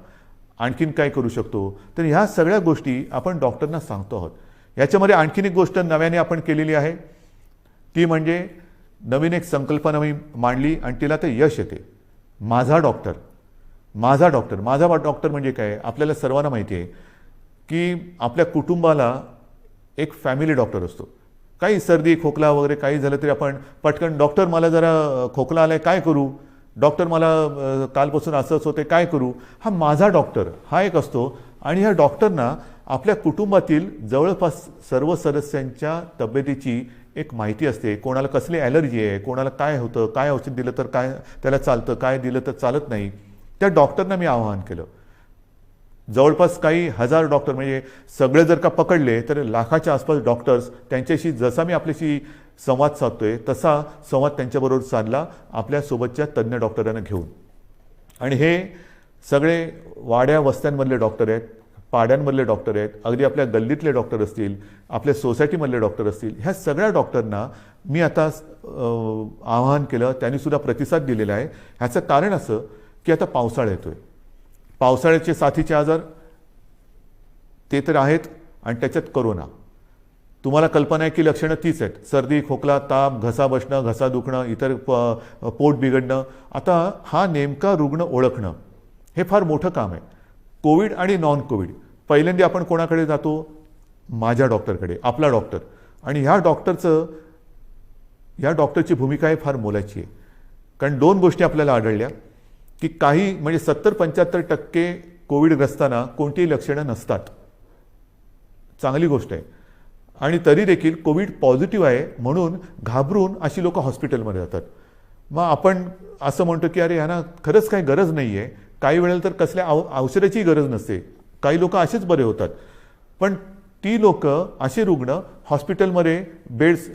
आणखीन काय करू शकतो, तर ह्या सगळ्या गोष्टी आपण डॉक्टरना सांगतो आहोत. याच्यामध्ये आणखीन एक गोष्ट नव्याने आपण केलेली आहे, ती म्हणजे नवीन एक संकल्पना मी मांडली आणि तिला ते यश येते. माझा डॉक्टर. माझा डॉक्टर म्हणजे काय, आपल्याला सर्वांना माहिती आहे की आपल्या कुटुंबाला एक फॅमिली डॉक्टर असतो. काही सर्दी खोकला वगैरे काही झालं तरी आपण पटकन, डॉक्टर मला जरा खोकला आलाय काय करू, डॉक्टर मला कालपासून असंच होते काय करू, हा माझा डॉक्टर हा एक असतो. आणि ह्या डॉक्टरना आपल्या कुटुंबातील जवळपास सर्व सदस्यांच्या तब्येतीची एक माहिती असते. कोणाला कसली ॲलर्जी आहे, कोणाला काय होतं, काय औषध दिलं तर काय त्याला चालतं, काय दिलं तर चालत नाही. त्या डॉक्टरना मी आवाहन केलं. जवळपास काही हजार डॉक्टर, म्हणजे सगळे जर का पकडले तर लाखाच्या आसपास डॉक्टर्स, त्यांच्याशी जसा मी आपल्याशी संवाद साधतोय तसा संवाद त्यांच्याबरोबर साधला आपल्या सोबतच्या तज्ज्ञ डॉक्टरांना घेऊन. आणि हे सगळे वाड्या वस्त्यांमधले डॉक्टर आहेत, पाड्यांमधले डॉक्टर आहेत, अगदी आपल्या गल्लीतले डॉक्टर असतील, आपल्या सोसायटीमधले डॉक्टर असतील, ह्या सगळ्या डॉक्टरना मी आता आवाहन केलं. त्यांनीसुद्धा प्रतिसाद दिलेला आहे. ह्याचं कारण असं की आता पावसाळा येतोय. पावसाळ्याचे साथीचे आजार ते तर आहेत आणि त्याच्यात कोरोना. तुम्हाला कल्पना आहे की लक्षणं तीच आहेत, सर्दी खोकला ताप, घसा बसणं, घसा दुखणं, इतर पोट बिघडणं. आता हा नेमका रुग्ण ओळखणं हे फार मोठं काम आहे. कोविड आणि नॉन कोविड, पहिल्यांदा आपण कोणाकडे जातो, माझ्या डॉक्टरकडे, आपला डॉक्टर. आणि ह्या डॉक्टरची भूमिका आहे फार मोलाची आहे. कारण दोन गोष्टी आपल्याला आढळल्या की काही म्हणजे 70-75% कोविडग्रस्तांना कोणतीही लक्षणं नसतात. चांगली गोष्ट आहे. आणि तरी देखील कोविड पॉझिटिव्ह आहे म्हणून घाबरून अशी लोक हॉस्पिटलमध्ये जातात. मग आपण असं म्हणतो की अरे ह्यांना खरंच काही गरज नाही आहे. काही वेळेला तर कसल्या औषधाची गरज नसते, काही लोक असेच बरे होतात. पण ती लोक, असे रुग्ण हॉस्पिटलमध्ये बेड्स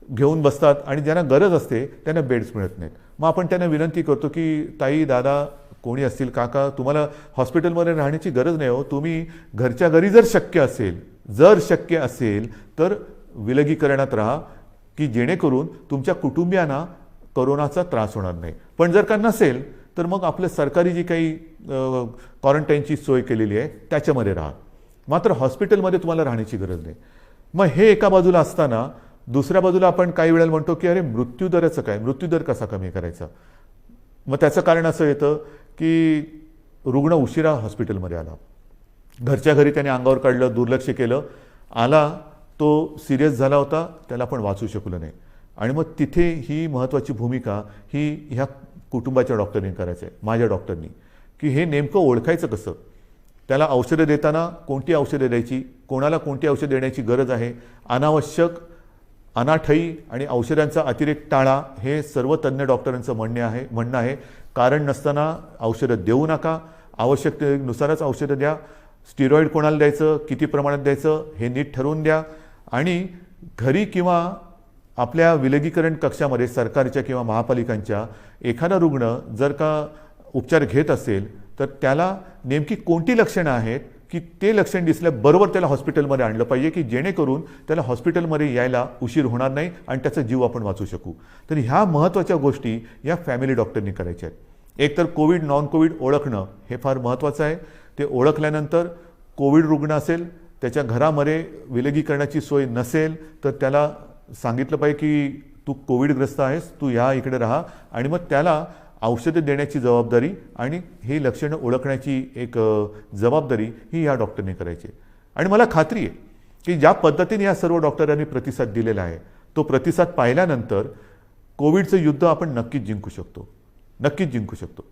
घेऊन बसतात आणि ज्यांना गरज असते त्यांना बेड्स मिळत नाहीत. मग आपण त्यांना विनंती करतो की ताई, दादा, कोणी असतील, काका, तुम्हाला हॉस्पिटलमध्ये राहण्याची गरज नाही हो, तुम्ही घरच्या घरी जर शक्य असेल तर विलगीकरणात राहा की जेणेकरून तुमच्या कुटुंबियांना कोरोनाचा त्रास होणार नाही. पण जर का नसेल तर मग आपलं सरकारी जी काही क्वारंटाईनची सोय केलेली आहे त्याच्यामध्ये राहा, मात्र हॉस्पिटलमध्ये तुम्हाला राहण्याची गरज नाही. मग हे एका बाजूला असताना दुसऱ्या बाजूला आपण काही वेळेला म्हणतो की अरे मृत्यूदराचं काय, मृत्यूदर कसा कमी करायचा. मग त्याचं कारण असं येतं की रुग्ण उशिरा हॉस्पिटलमध्ये आला, घरच्या घरी त्याने अंगावर काढलं, दुर्लक्ष केलं, आला तो सिरियस झाला होता, त्याला आपण वाचू शकलो नाही. आणि मग तिथे ही महत्त्वाची भूमिका ही ह्या कुटुंबाच्या डॉक्टरनी करायचं आहे, माझ्या डॉक्टरनी, की हे नेमकं ओळखायचं कसं. त्याला औषधं देताना कोणती औषधं द्यायची, कोणाला कोणती औषधं देण्याची गरज आहे, अनावश्यक अनाठई आणि औषधांचा अतिरेक टाळा, हे सर्व तज्ज्ञ डॉक्टरांचं म्हणणं आहे. कारण नसताना औषधं देऊ नका, आवश्यकतेनुसारच औषधं द्या. स्टिरॉइड कोणाला द्यायचं, किती प्रमाणात द्यायचं हे नीट ठरवून द्या. आणि घरी किंवा आपल्या विलगीकरण कक्षामध्ये सरकारच्या किंवा महापालिकांच्या एखादा रुग्ण जर का उपचार घेत असेल तर त्याला नेमकी कोणती लक्षणं आहेत की ते लक्षण दिसल्याबरोबर त्याला हॉस्पिटलमध्ये आणलं पाहिजे की जेणेकरून त्याला हॉस्पिटलमध्ये यायला उशीर होणार नाही आणि त्याचा जीव आपण वाचू शकू. तर ह्या महत्त्वाच्या गोष्टी या फॅमिली डॉक्टरनी करायच्या आहेत. एक तर कोविड नॉन कोविड ओळखणं हे फार महत्त्वाचं आहे. ते ओळखल्यानंतर कोविड रुग्ण असेल, त्याच्या घरामध्ये विलगीकरणाची सोय नसेल तर त्याला सांगितलं पाहिजे की तू कोविडग्रस्त आहेस, तू या इकडे राहा. आणि मग त्याला औषधं देण्याची जबाबदारी आणि ही लक्षणं ओळखण्याची एक जबाबदारी ही या डॉक्टरने करायची. आणि मला खात्री आहे की ज्या पद्धतीने या सर्व डॉक्टरांनी प्रतिसाद दिलेला आहे तो प्रतिसाद पाहिल्यानंतर कोविडचं युद्ध आपण नक्कीच जिंकू शकतो.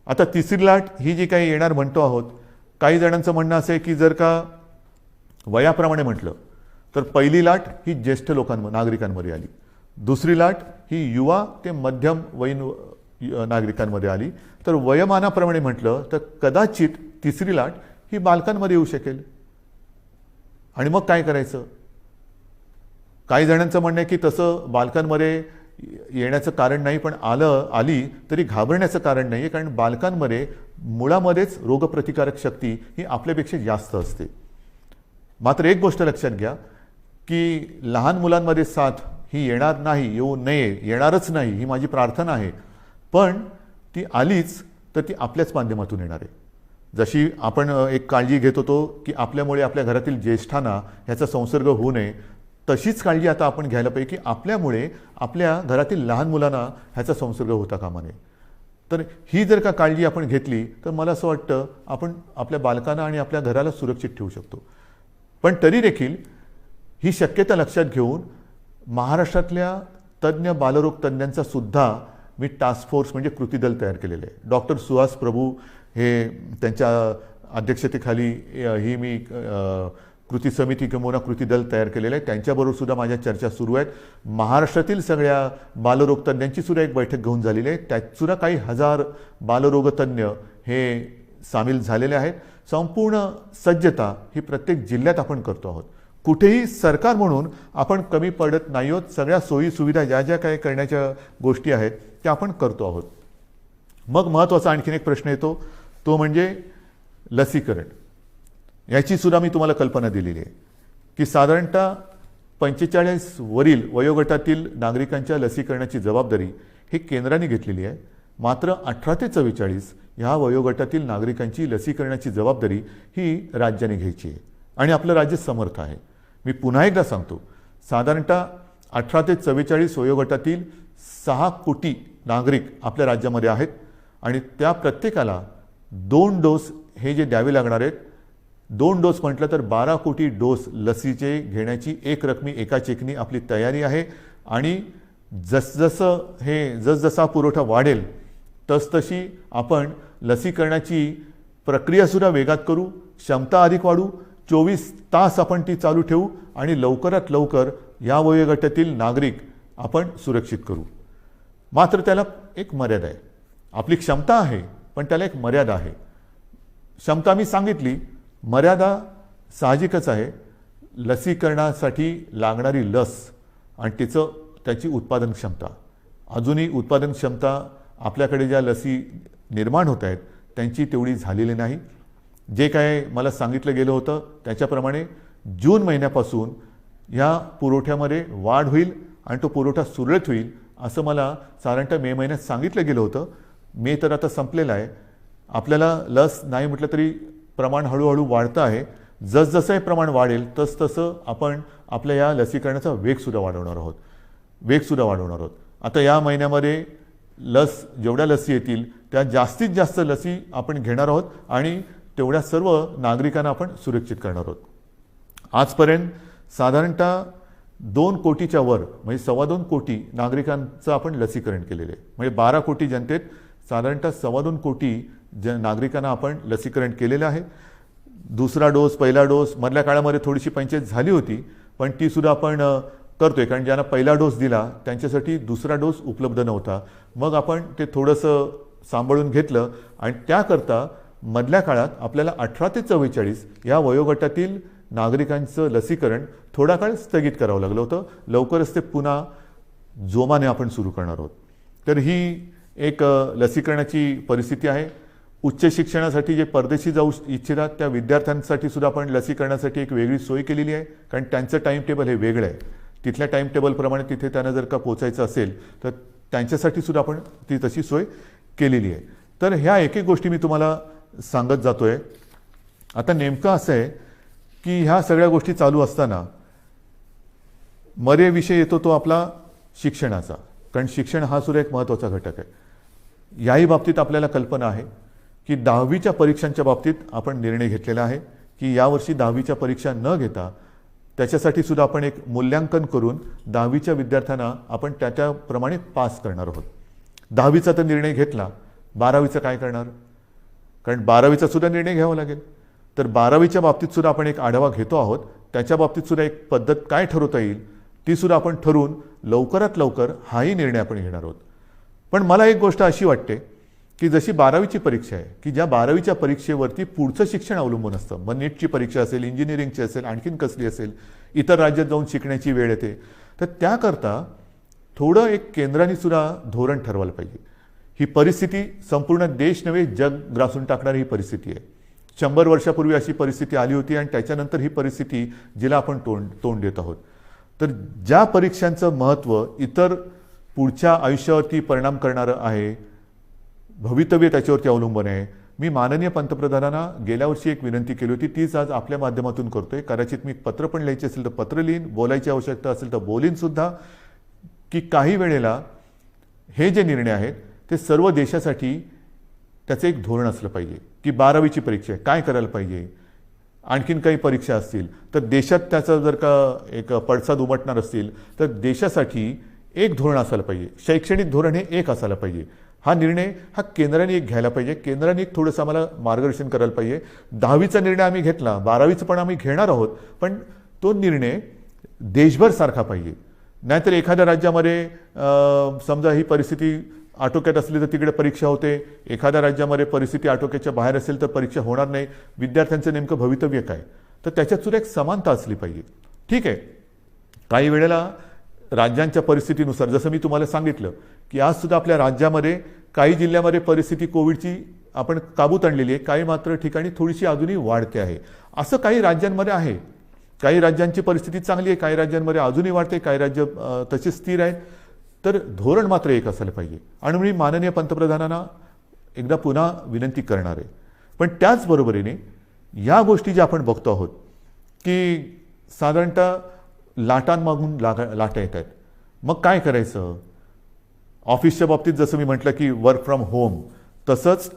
आता तिसरी लाट ही जी काही येणार म्हणतो आहोत, काही जणांचं म्हणणं असं आहे की जर का वयाप्रमाणे म्हटलं तर पहिली लाट ही ज्येष्ठ नागरिकांमध्ये आली, दुसरी लाट ही युवा ते मध्यम वयीन नागरिकांमध्ये आली, तर वयोमानाप्रमाणे म्हटलं तर कदाचित तिसरी लाट ही बालकांमध्ये येऊ शकेल. आणि मग काय करायचं. काही जणांचं म्हणणं आहे की तसं बालकांमध्ये येण्याचं कारण नाही, पण आली तरी घाबरण्याचं कारण नाही आहे, कारण बालकांमध्ये मुळामध्येच रोगप्रतिकारक शक्ती ही आपल्यापेक्षा जास्त असते. मात्र एक गोष्ट लक्षात घ्या की लहान मुलांमध्ये साथ ही येणार नाही, येऊ नये, येणारच नाही, ही माझी प्रार्थना आहे. पण ती आलीच तर ती आपल्याच माध्यमातून येणार आहे. जशी आपण एक काळजी घेत होतो की आपल्यामुळे आपल्या घरातील ज्येष्ठांना ह्याचा संसर्ग होऊ नये, तशीच काळजी आता आपण घ्यायला पाहिजे की आपल्यामुळे आपल्या घरातील लहान मुलांना ह्याचा संसर्ग होता कामा नये. तर ही जर का काळजी आपण घेतली तर मला असं वाटतं आपण आपल्या बालकांना आणि आपल्या घराला सुरक्षित ठेवू शकतो. पण तरी देखील ही शक्यता लक्षात घेऊन महाराष्ट्रातल्या तज्ज्ञ बालरोग तज्ज्ञांचा सुद्धा मी टास्क फोर्स म्हणजे कृती दल तयार केलेलं आहे. डॉक्टर सुहास प्रभू हे त्यांच्या अध्यक्षतेखाली ही मी कृती समिती किंवा कृती दल तयार केलेलं आहे. त्यांच्याबरोबर सुद्धा माझ्या चर्चा सुरू आहेत. महाराष्ट्रातील सगळ्या बालरोग तज्ज्ञांची सुद्धा एक बैठक घेऊन झालेली आहे. त्यात सुद्धा काही हजार बालरोगतज्ञ हे सामील झालेले आहेत. संपूर्ण सज्जता ही प्रत्येक जिल्ह्यात आपण करतो आहोत. कुठेही सरकार म्हणून आपण कमी पडत नाही आहोत. सगळ्या सोयी सुविधा ज्या ज्या काही करण्याच्या गोष्टी आहेत त्या आपण करतो आहोत. मग महत्त्वाचा आणखीन एक प्रश्न येतो, तो म्हणजे लसीकरण. याची सुद्धा मी तुम्हाला कल्पना दिलेली आहे की साधारणतः 45 वरील वयोगटातील नागरिकांच्या लसीकरणाची जबाबदारी ही केंद्राने घेतलेली आहे. मात्र 18 ते 44 ह्या वयोगटातील नागरिकांची लसीकरणाची जबाबदारी ही राज्याने घ्यायची आहे आणि आपलं राज्य समर्थ आहे. मी पुन्हा एकदा सांगतो, साधारणतः 18 ते 44 वयोगटातील 6 कोटी नागरिक आपल्या राज्यामध्ये आहेत आणि त्या प्रत्येकाला 2 डोस हे जे द्यावे लागणार आहेत, 2 डोस म्हटलं तर 12 कोटी डोस लसीचे घेण्याची एक रकमी एका चेकनी आपली तयारी आहे. आणि जसजसा पुरवठा वाढेल तसतशी आपण लसीकरणाची प्रक्रियासुद्धा वेगात करू, क्षमता अधिक वाढू, 24 तास आपण ती चालू ठेवू आणि लवकरात लवकर या वयोगटातील नागरिक आपण सुरक्षित करू. मात्र त्याला एक मर्यादा आहे. आपली क्षमता आहे पण त्याला एक मर्यादा आहे. क्षमता मी सांगितली, मर्यादा साहजिकच आहे. लसीकरणासाठी लागणारी लस आणि त्याची उत्पादन क्षमता, अजूनही उत्पादन क्षमता आपल्याकडे ज्या लसी निर्माण होत आहेत त्यांची तेवढी झालेली नाही. जे काय मला सांगितलं गेलं होतं त्याच्याप्रमाणे जून महिन्यापासून ह्या पुरवठ्यामध्ये वाढ होईल आणि तो पुरवठा सुरळीत होईल असं मला साधारणतः मे महिन्यात सांगितलं गेलं होतं. मे तर आता संपलेला आहे. आपल्याला लस नाही म्हटलं तरी प्रमाण हळूहळू वाढतं आहे. जसजसं हे प्रमाण वाढेल तसतसं आपण आपल्या या लसीकरणाचा वेगसुद्धा वाढवणार आहोत. आता या महिन्यामध्ये जेवढ्या लसी येतील त्या जास्तीत जास्त लसी आपण घेणार आहोत आणि तेवढ्या सर्व नागरिकांना आपण सुरक्षित करणार आहोत. आजपर्यंत साधारणतः 2 कोटीच्या वर म्हणजे 2.25 कोटी नागरिकांचं आपण लसीकरण केलेलं आहे. म्हणजे 12 कोटी जनतेत साधारणतः 2.25 कोटी नागरिकांना आपण लसीकरण केलेलं आहे. दुसरा डोस, पहिला डोस मधल्या काळामध्ये थोडीशी पंचायत झाली होती, पण ती सुद्धा आपण करतोय, कारण ज्यांना पहिला डोस दिला त्यांच्यासाठी दुसरा डोस उपलब्ध नव्हता. मग आपण ते थोडंसं सांभाळून घेतलं आणि त्याकरता मधल्या काळात आपल्याला 18 ते 44 या वयोगटातील नागरिकांचं लसीकरण थोडा काळ स्थगित करावं लागलं होतं. लवकरच ते पुन्हा जोमाने आपण सुरू करणार आहोत. तर ही एक लसीकरणाची परिस्थिती आहे. उच्च शिक्षणासाठी जे परदेशी जाऊ इच्छितात त्या विद्यार्थ्यांसाठी सुद्धा आपण लसीकरणासाठी एक वेगळी सोय केलेली आहे, कारण त्यांचं टाईम टेबल हे वेगळं आहे. तिथल्या टाईम टेबलप्रमाणे तिथे त्यांना जर का पोचायचं असेल तर त्यांच्यासाठी सुद्धा आपण ती तशी सोय केलेली आहे. तर ह्या एक गोष्टी मी तुम्हाला सांगत जातोय. आता नेमकं असं आहे की ह्या सगळ्या गोष्टी चालू असताना मध्ये विषय येतो तो आपला शिक्षणाचा, कारण शिक्षण हा सुद्धा एक महत्त्वाचा घटक आहे. याही बाबतीत आपल्याला कल्पना आहे की 10वीच्या परीक्षांच्या बाबतीत आपण निर्णय घेतलेला आहे की यावर्षी 10वीच्या परीक्षा न घेता त्याच्यासाठी सुद्धा आपण एक मूल्यांकन करून 10वीच्या विद्यार्थ्यांना आपण त्याप्रमाणे पास करणार आहोत. 10वीचा तर निर्णय घेतला, 12वीचं काय करणार? कारण 12वीचा सुद्धा निर्णय घ्यावा लागेल. तर 12वीच्या बाबतीत सुद्धा आपण एक आढावा घेतो आहोत. त्याच्या बाबतीत सुद्धा एक पद्धत काय ठरवता येईल ती सुद्धा आपण ठरवून लवकरात लवकर हाही निर्णय आपण घेणार आहोत. पण मला एक गोष्ट अशी वाटते की जशी 12वीची परीक्षा आहे की ज्या 12वीच्या परीक्षेवरती पुढचं शिक्षण अवलंबून असतं, मग नीटची परीक्षा असेल, इंजिनिअरिंगची असेल, आणखीन कसली असेल, इतर राज्यात जाऊन शिकण्याची वेळ येते, तर त्याकरता थोडं एक केंद्राने सुद्धा धोरण ठरवायला पाहिजे. ही परिस्थिती संपूर्ण देश नव्हे जग ग्रासून टाकणारी ही परिस्थिती आहे. 100 वर्षापूर्वी अशी परिस्थिती आली होती आणि त्याच्यानंतर ही परिस्थिती जिला आपण तोंड देत आहोत. तर ज्या परीक्षांचं महत्त्व इतर पुढच्या आयुष्यावरती परिणाम करणारं आहे, भवितव्य त्याच्यावरती अवलंबून आहे. मी माननीय पंतप्रधानांना गेल्या वर्षी एक विनंती केली होती, तीच आज आपल्या माध्यमातून करतोय. कदाचित मी पत्र पण लिहायचे असेल तर पत्र लिहीन, बोलायची आवश्यकता असेल तर बोलीन सुद्धा, की काही वेळेला हे जे निर्णय आहेत ते सर्व देशासाठी त्याचं एक धोरण असलं पाहिजे. की 12वीची परीक्षा आहे, काय करायला पाहिजे, आणखीन काही परीक्षा असतील तर देशात त्याचा जर का एक पडसाद उमटणार असतील तर देशासाठी एक धोरण असायला पाहिजे. शैक्षणिक धोरण हे एक असायला पाहिजे. हा निर्णय हा केंद्राने एक घ्यायला पाहिजे. केंद्राने एक थोडंसं आम्हाला मार्गदर्शन करायला पाहिजे. 10वीचा निर्णय आम्ही घेतला, 12वीचं पण आम्ही घेणार आहोत, पण तो निर्णय देशभर सारखा पाहिजे. नाहीतर एखाद्या राज्यामध्ये समजा ही परिस्थिती आटोक्यात असली तर तिकडे परीक्षा होते, एखाद्या राज्यामध्ये परिस्थिती आटोक्याच्या बाहेर असेल तर परीक्षा होणार नाही. विद्यार्थ्यांचं नेमकं भवितव्य काय, तर त्याच्यात सुद्धा एक समानता असली पाहिजे. ठीक आहे, काही वेळेला राज्यांच्या परिस्थितीनुसार जसं मी तुम्हाला सांगितलं की आज सुद्धा आपल्या राज्यामध्ये काही जिल्ह्यामध्ये परिस्थिती कोविडची आपण काबूत आणलेली आहे, काही मात्र ठिकाणी थोडीशी अजूनही वाढते आहे. असं काही राज्यांमध्ये आहे. काही राज्यांची परिस्थिती चांगली आहे, काही राज्यांमध्ये अजूनही वाढते, काही राज्य तशी स्थिर आहेत. तर धोरण मात्र एक असायला पाहिजे. आणि मी माननीय पंतप्रधानांना एकदा पुन्हा विनंती करणार आहे. पण त्याचबरोबरीने या गोष्टी ज्या आपण बघतो आहोत की साधारणतः लाटांमागून लाटा येत आहेत, मग काय करायचं. ऑफिसच्या बाबतीत जसं मी म्हटलं की वर्क फ्रॉम होम, तसंच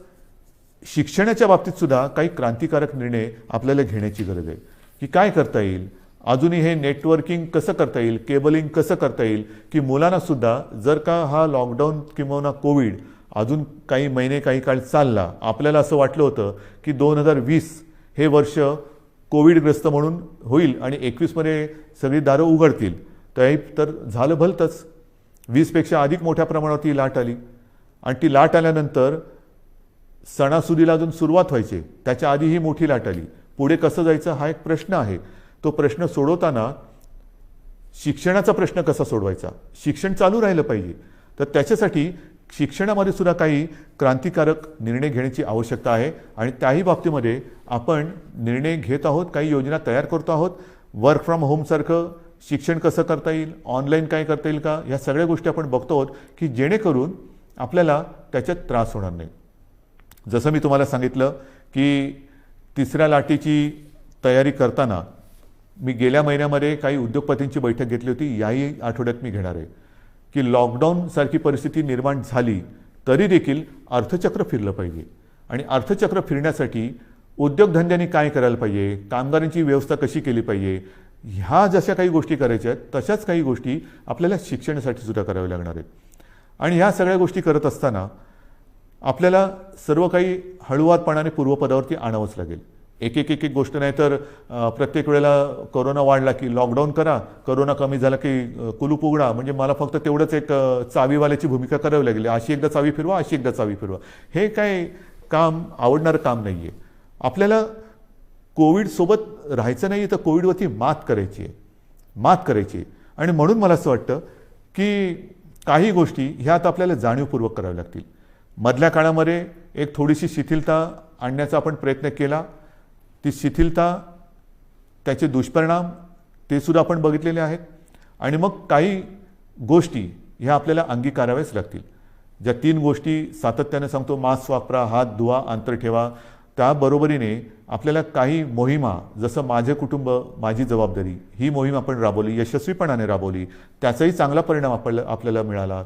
शिक्षणाच्या बाबतीत सुद्धा काही क्रांतिकारक निर्णय आपल्याला घेण्याची गरज आहे. की काय करता येईल, अजूनही हे नेटवर्किंग कसं करता येईल, केबलिंग कसं करता येईल, की मुलांना सुद्धा जर का हा लॉकडाऊन किंवा कोविड अजून काही महिने काही काळ चालला, आपल्याला असं वाटलं होतं की 2020 हे वर्ष कोविडग्रस्त म्हणून होईल आणि 21मध्ये सगळी दारं उघडतील, तर झालं भलतंच. 20पेक्षा अधिक मोठ्या प्रमाणात ही लाट आली आणि ती लाट आल्यानंतर सणासुदीला अजून सुरुवात व्हायची, त्याच्या आधी ही मोठी लाट आली. पुढे कसं जायचं हा एक प्रश्न आहे. तो प्रश्न सोडवताना शिक्षणाचा प्रश्न कसा सोडवायचा, शिक्षण चालू राहिलं पाहिजे. तर त्याच्यासाठी शिक्षणामध्ये सुद्धा काही क्रांतिकारक निर्णय घेण्याची आवश्यकता आहे आणि त्याही बाबतीमध्ये आपण निर्णय घेत आहोत, काही योजना तयार करतो आहोत. वर्क फ्रॉम होमसारखं शिक्षण कसं करता येईल, ऑनलाईन काय करता येईल का, ह्या सगळ्या गोष्टी आपण बघतो आहोत की जेणेकरून आपल्याला त्याच्यात त्रास होणार नाही. जसं मी तुम्हाला सांगितलं की तिसऱ्या लाटेची तयारी करताना मी गेल्या महिन्यामध्ये काही उद्योगपतींची बैठक घेतली होती, याही आठवड्यात मी घेणार आहे. की लॉकडाऊनसारखी परिस्थिती निर्माण झाली तरी देखील अर्थचक्र फिरलं पाहिजे आणि अर्थचक्र फिरण्यासाठी उद्योगधंद्यांनी काय करायला पाहिजे, कामगारांची व्यवस्था कशी केली पाहिजे, ह्या जशा काही गोष्टी करायच्या आहेत तशाच काही गोष्टी आपल्याला शिक्षणासाठी सुद्धा कराव्या लागणार आहेत. आणि ह्या सगळ्या गोष्टी करत असताना आपल्याला सर्व काही हळूवारपणाने पूर्वपदावरती आणावंच लागेल. एक एक एक एक गोष्ट नाही तर प्रत्येक वेळेला कोरोना वाढला की लॉकडाऊन करा, कोरोना कमी झाला की कुलूप उघडा, म्हणजे मला फक्त तेवढंच एक चावीवाल्याची भूमिका करावी लागली. अशी एकदा चावी फिरवा, अशी एकदा चावी फिरवा, हे काय काम आवडणारं काम नाही आहे. आपल्याला कोविडसोबत राहायचं नाही तर कोविडवरती मात करायची आहे. आणि म्हणून मला असं वाटतं की काही गोष्टी ह्या आता आपल्याला जाणीवपूर्वक कराव्या लागतील. मधल्या काळामध्ये एक थोडीशी शिथिलता आणण्याचा आपण प्रयत्न केला. ती शिथिलता, त्याचे दुष्परिणाम ते सुद्धा आपण बघितलेले आहेत. आणि मग काही गोष्टी ह्या आपल्याला अंगीकाराव्याच लागतील. ज्या 3 गोष्टी सातत्याने सांगतो, मास्क वापरा, हात धुवा, अंतर ठेवा, त्याबरोबरीने आपल्याला काही मोहिमा, जसं माझे कुटुंब माझी जबाबदारी, ही मोहीम आपण राबवली, यशस्वीपणाने राबवली, त्याचाही चांगला परिणाम आपल्याला मिळाला.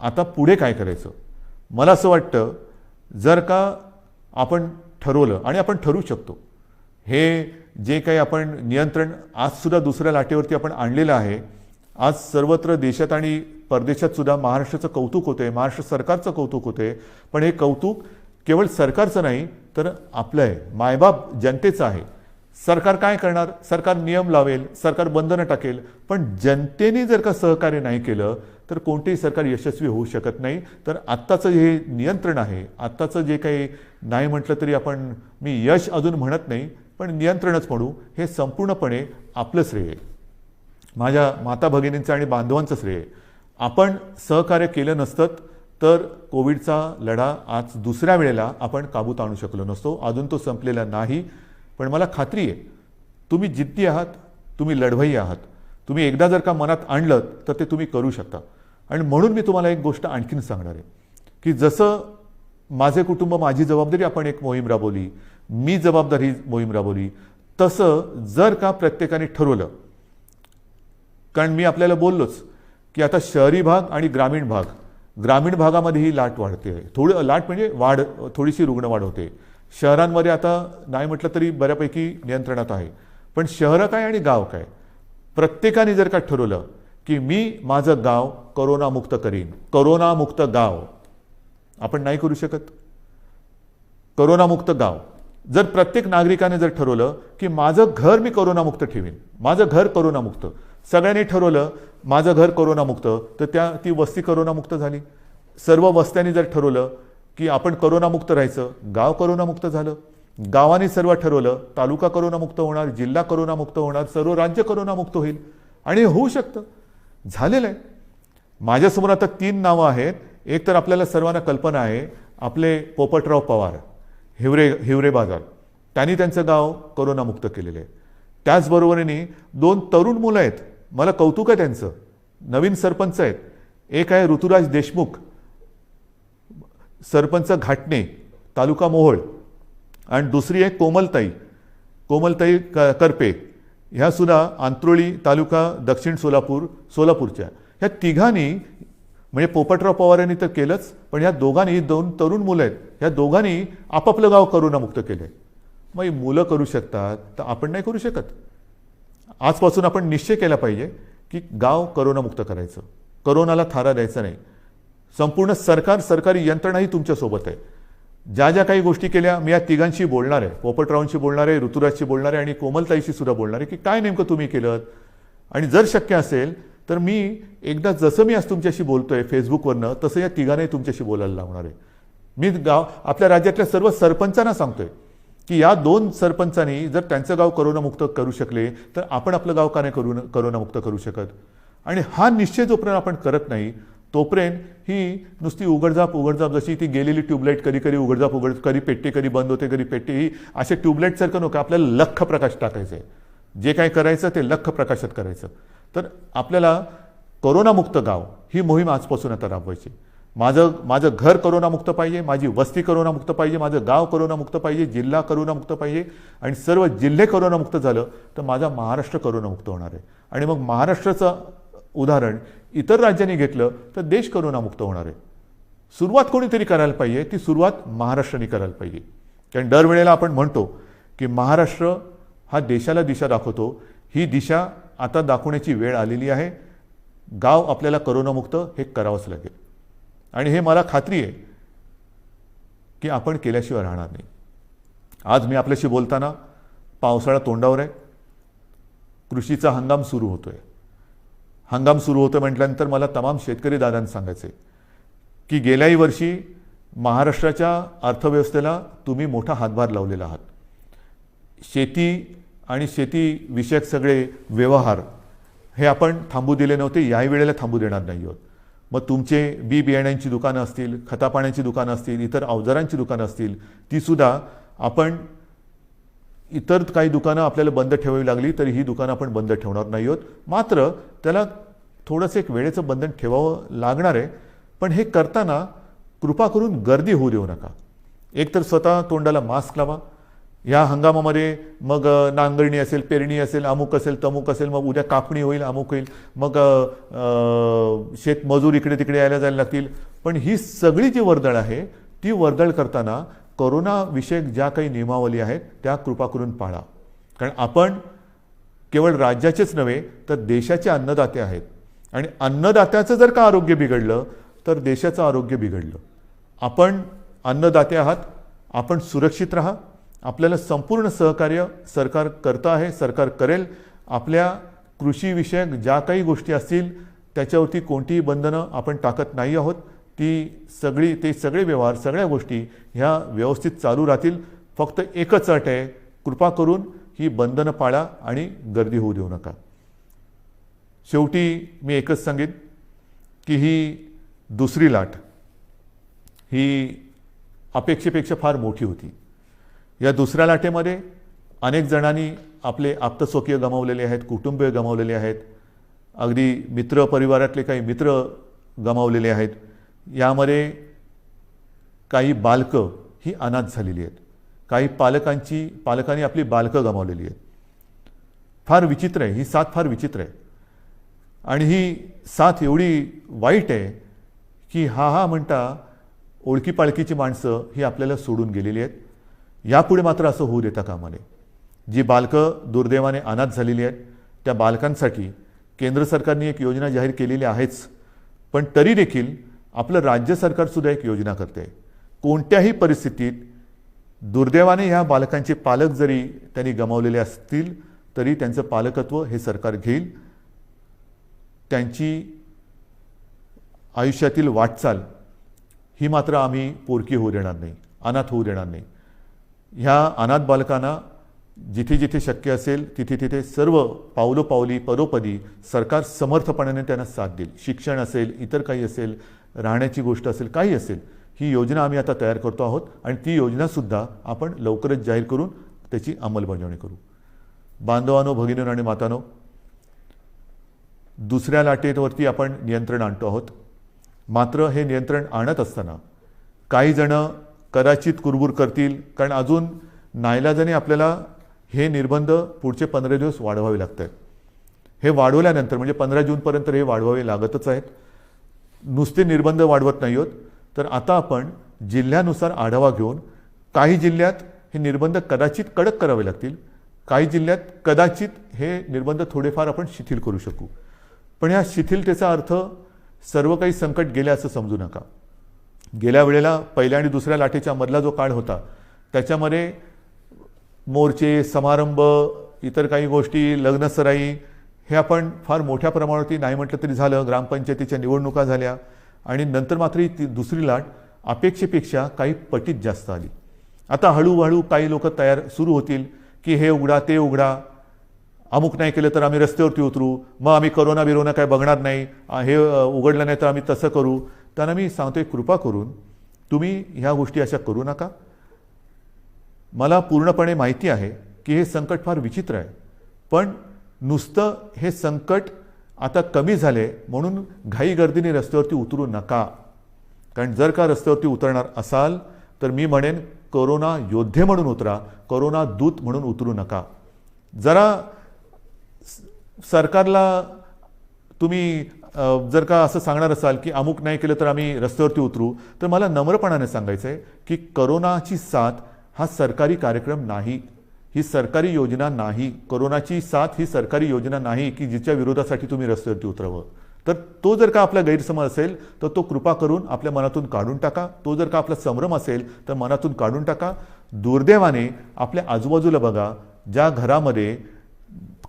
आता पुढे काय करायचं, मला असं वाटतं जर का आपण ठरवलं, आणि आपण ठरवू शकतो, हे जे काही आपण नियंत्रण आजसुद्धा दुसऱ्या लाटेवरती आपण आणलेलं आहे. आज सर्वत्र देशात आणि परदेशात सुद्धा महाराष्ट्राचं कौतुक होते, महाराष्ट्र सरकारचं कौतुक होते. पण हे कौतुक केवळ सरकारचं नाही तर आपलं आहे, मायबाप जनतेचं आहे. सरकार काय करणार, सरकार नियम लावेल, सरकार बंधनं टाकेल, पण जनतेने जर का सहकार्य नाही केलं तर कोणतेही सरकार यशस्वी होऊ शकत नाही. तर आत्ताचं हे नियंत्रण आहे, आत्ताचं जे काही नाही म्हटलं तरी आपण, मी यश अजून म्हणत नाही पण नियंत्रणच म्हणू, हे संपूर्णपणे आपलं श्रेय आहे, माझ्या माता भगिनींचं आणि बांधवांचं श्रेय आहे. आपण सहकार्य केलं नसतं तर कोविडचा लढा आज दुसऱ्या वेळेला आपण काबूत आणू शकलो नसतो. अजून तो संपलेला नाही, पण मला खात्री आहे तुम्ही जिद्दी आहात, तुम्ही लढवई आहात. तुम्ही एकदा जर का मनात आणलं तर ते तुम्ही करू शकता. आणि म्हणून मी तुम्हाला एक गोष्ट आणखीन सांगणार आहे की जसं माझे कुटुंब माझी जबाबदारी आपण एक मोहीम राबवली, मी जबाबदारी मोहीम राबवली, तसं जर का प्रत्येकाने ठरवलं, कारण मी आपल्याला बोललोच की आता शहरी भाग आणि ग्रामीण भागामध्ये ही लाट वाढते. थोडं लाट म्हणजे थोडीशी रुग्ण वाढ होते. शहरांमध्ये आता नाही म्हटलं तरी बऱ्यापैकी नियंत्रणात आहे, पण शहरं काय आणि गाव काय, प्रत्येकाने जर का ठरवलं की मी माझं गाव करोनामुक्त करीन, करोनामुक्त गाव आपण नाही करू शकत. करोनामुक्त गाव जर प्रत्येक नागरिकाने जर ठरवलं की माझं घर मी करोनामुक्त ठेवीन, माझं घर करोनामुक्त, सगळ्यांनी ठरवलं माझं घर करोनामुक्त, तर ती वस्ती करोनामुक्त झाली. सर्व वस्त्यांनी जर ठरवलं की आपण करोनामुक्त राहायचं, गाव करोनामुक्त झालं. गावाने सर्व ठरवलं तालुका करोनामुक्त होणार, जिल्हा करोनामुक्त होणार, सर्व राज्य करोनामुक्त होईल. आणि होऊ शकतं, झालेलं आहे. माझ्यासमोर आता 3 नावं आहेत. एक तर आपल्याला सर्वांना कल्पना आहे, आपले पोपटराव पवार, हिवरे बाजार, त्यांनी त्यांचं गाव करोनामुक्त केलेलं आहे. त्याचबरोबरीने 2 तरुण मुलं आहेत, मला कौतुक आहे त्यांचं, नवीन सरपंच आहेत. एक आहे ऋतुराज देशमुख, सरपंच घाटणे, तालुका मोहोळ, आणि दुसरी आहे कोमलताई करपे, ह्या सुद्धा आंत्रोळी तालुका दक्षिण सोलापूरच्या. ह्या तिघांनी म्हणजे पोपटराव पवारांनी तर केलंच, पण ह्या दोघांनी 2 तरुण मुलं आहेत, ह्या दोघांनी आपापलं गाव करोनामुक्त केलं आहे. मग ही मुलं करू शकतात तर आपण नाही करू शकत. आजपासून आपण निश्चय केला पाहिजे की गाव करोनामुक्त करायचं, करोनाला थारा द्यायचा नाही. संपूर्ण सरकारी यंत्रणाही तुमच्यासोबत आहे. ज्या ज्या काही गोष्टी केल्या मी या तिघांशी बोलणार आहे, पोपटरावांशी बोलणार आहे, ऋतुराजशी बोलणार आहे आणि कोमलताईशी सुद्धा बोलणार आहे की काय नेमकं तुम्ही केलं. आणि जर शक्य असेल तर मी एकदा जसं मी आज तुमच्याशी बोलतोय फेसबुकवरनं, तसं या तिघांनाही तुमच्याशी बोलायला लावणार आहे. मी आपल्या राज्यातल्या सर्व सरपंचांना सांगतोय की या 2 सरपंचांनी जर त्यांचं गाव करोनामुक्त करू शकले तर आपण आपलं गाव का नाही करोनामुक्त करू शकत. आणि हा निश्चय जोपर्यंत आपण करत नाही तोपर्यंत ही नुसती उघडझाप जशी ती गेलेली ट्यूबलाईट कधी उघडझाप कधी पेटते, कधी बंद होते, कधी पेटते, ही अशा ट्यूबलाईटसारखं नको. आपल्याला लख्ख प्रकाश टाकायचं आहे. जे काय करायचं ते लख्ख प्रकाशात करायचं. तर आपल्याला करोनामुक्त गाव ही मोहीम आजपासून आता राबवायची. माझं घर करोनामुक्त पाहिजे, माझी वस्ती करोनामुक्त पाहिजे, माझं गाव करोनामुक्त पाहिजे, जिल्हा करोनामुक्त पाहिजे, आणि सर्व जिल्हे करोनामुक्त झालं तर माझा महाराष्ट्र करोनामुक्त होणार आहे. आणि मग महाराष्ट्राचं उदाहरण इतर राज्यांनी घेतलं तर देश करोनामुक्त होणार आहे. सुरुवात कोणीतरी करायला पाहिजे, ती सुरुवात महाराष्ट्राने करायला पाहिजे. कारण दरवेळेला आपण म्हणतो की महाराष्ट्र हा देशाला दिशा दाखवतो. ही दिशा आता दाखवण्याची वेळ आलेली आहे. गाव आपल्याला करोनामुक्त हे करावंच लागेल. आणि हे मला खात्री आहे की आपण केल्याशिवाय राहणार नाही. आज मी आपल्याशी बोलताना पावसाळा तोंडावर आहे, कृषीचा हंगाम सुरू होतोय. हंगाम सुरू होतं म्हटल्यानंतर मला तमाम शेतकरी दादांना सांगायचं आहे की गेल्याही वर्षी महाराष्ट्राच्या अर्थव्यवस्थेला तुम्ही मोठा हातभार लावलेला आहात. शेती आणि शेतीविषयक सगळे व्यवहार हे आपण थांबू दिले नव्हते, याही वेळेला थांबू देणार नाही आहोत. मग तुमचे बियाण्यांची दुकानं असतील, खतापाण्याची दुकानं असतील, इतर अवजारांची दुकानं असतील, तीसुद्धा आपण इतर काही दुकानं आपल्याला बंद ठेवावी लागली तरी ही दुकानं आपण बंद ठेवणार नाही आहोत. मात्र त्याला थोडंसं एक वेळेचं बंधन ठेवावं लागणार आहे. पण हे करताना कृपा करून गर्दी होऊ देऊ नका. एकतर स्वतः तोंडाला मास्क लावा. ह्या हंगामामध्ये मग नांगरणी असेल, पेरणी असेल, अमुक असेल, तमुक असेल, मग उद्या कापणी होईल, अमुक होईल, मग शेतमजूर इकडे तिकडे यायला जायला लागतील. पण ही सगळी जी वर्दळ आहे ती वर्दळ करताना कोरोनाविषयक ज्या काही नियमावली आहेत त्या कृपा करून पाळा. कारण आपण केवळ राज्याचेच नव्हे तर देशाचे अन्नदाते आहेत. आणि अन्नदात्याचं जर का आरोग्य बिघडलं तर देशाचं आरोग्य बिघडलं. आपण अन्नदाते आहात, आपण सुरक्षित राहा. आपल्याला संपूर्ण सहकार्य सरकार करतं आहे, सरकार करेल. आपल्या कृषीविषयक ज्या काही गोष्टी असतील त्याच्यावरती कोणतीही बंधनं आपण टाकत नाही आहोत. ते सगळे व्यवहार, सगळ्या गोष्टी ह्या व्यवस्थित चालू राहतील. फक्त एकच अट आहे, कृपा करून ही बंधनं पाळा आणि गर्दी होऊ देऊ नका. शेवटी मी एकच सांगेन की ही दुसरी लाट ही अपेक्षेपेक्षा फार मोठी होती. या दुसऱ्या लाटेमध्ये अनेक जणांनी आपले आप्तस्वकीय गमावलेले आहेत, कुटुंबीय गमावलेले आहेत, अगदी मित्र परिवारातले काही मित्र गमावलेले आहेत. यामध्ये काही बालकं ही अनाथ झालेली आहेत, काही पालकांनी आपली बालकं गमावलेली आहेत. फार विचित्र आहे, ही साथ फार विचित्र आहे. आणि ही साथ एवढी वाईट आहे की हा म्हणता ओळखी पाळखीची माणसं ही आपल्याला सोडून गेलेली आहेत. यापुढे मात्र असं होऊ देता कामा नये. जी बालकं दुर्दैवाने अनाथ झालेली आहेत त्या बालकांसाठी केंद्र सरकारने एक योजना जाहीर केलेली आहेच, पण तरी देखील आपलं राज्य सरकारसुद्धा एक योजना करते. कोणत्याही परिस्थितीत दुर्दैवाने ह्या बालकांचे पालक जरी त्यांनी गमावलेले असतील तरी त्यांचं पालकत्व हे सरकार घेईल. त्यांची आयुष्यातील वाटचाल ही मात्र आम्ही पोरकी होऊ देणार नाही, अनाथ होऊ देणार नाही. ह्या अनाथ बालकांना जिथे जिथे शक्य असेल तिथे तिथे सर्व पावलोपावली पदोपदी सरकार समर्थपणाने त्यांना साथ देईल. शिक्षण असेल, इतर काही असेल, राहण्याची गोष्ट असेल, काही असेल, ही योजना आम्ही आता तयार करतो आहोत आणि ती योजनासुद्धा आपण लवकरच जाहीर करून त्याची अंमलबजावणी करू. बांधवांनो, भगिनींनो आणि मातांनो, दुसऱ्या लाटेवरती आपण नियंत्रण आणतो आहोत. मात्र हे नियंत्रण आणत असताना काही जण कदाचित कुरबुर करतील, कारण अजून नाईलाजाने आपल्याला हे निर्बंध पुढचे 15 दिवस वाढवावे लागत आहेत. हे वाढवल्यानंतर म्हणजे 15 जूनपर्यंत हे वाढवावे लागतच आहेत. नुसते निर्बंध वाढवत नाही आहोत, तर आता आपण जिल्ह्यानुसार आढावा घेऊन काही जिल्ह्यात हे निर्बंध कदाचित कडक करावे लागतील, काही जिल्ह्यात कदाचित हे निर्बंध थोडेफार आपण शिथिल करू शकू. पण ह्या शिथिलतेचा अर्थ सर्व काही संकट गेले असं समजू नका. गेल्या वेळेला पहिल्या आणि दुसऱ्या लाटेच्या मधला जो काळ होता त्याच्यामध्ये मोर्चे, समारंभ, इतर काही गोष्टी, लग्नसराई हे आपण फार मोठ्या प्रमाणावरती नाही म्हटलं तरी झालं. ग्रामपंचायतीच्या निवडणुका झाल्या आणि नंतर मात्र ती दुसरी लाट अपेक्षेपेक्षा काही पटीत जास्त आली. आता हळूहळू काही लोक तयार सुरू होतील की हे उघडा ते उघडा, अमुक नाही केलं तर आम्ही रस्त्यावरती उतरू, मग आम्ही करोना बिरोना काय बघणार नाही, हे उघडलं नाही तर आम्ही तसं करू. त्यांना मी सांगतोय, कृपा करून तुम्ही ह्या गोष्टी अशा करू नका. मला पूर्णपणे माहिती आहे की हे संकट फार विचित्र आहे, पण नुसतं हे संकट आता कमी झाले म्हणून घाईगर्दीने रस्त्यावरती उतरू नका. कारण जर का रस्त्यावरती उतरणार असाल तर मी म्हणेन कोरोना योद्धे म्हणून उतरा, कोरोना दूत म्हणून उतरू नका. जरा सरकारला तुम्ही जर का असं सांगणार असाल की अमुक नाही केलं तर आम्ही रस्त्यावरती उतरू, तर मला नम्रपणाने सांगायचं आहे की कोरोनाची साथ हा सरकारी कार्यक्रम नाही, ही सरकारी योजना नाही. कोरोनाची साथ ही सरकारी योजना नाही की जिच्या विरोधासाठी तुम्ही रस्त्यावरती उतरावं. तर तो जर का आपला गैरसमज असेल तर तो कृपा करून आपल्या मनातून काढून टाका. तो जर का आपला संभ्रम असेल तर मनातून काढून टाका. दुर्दैवाने आपल्या आजूबाजूला बघा, ज्या घरामध्ये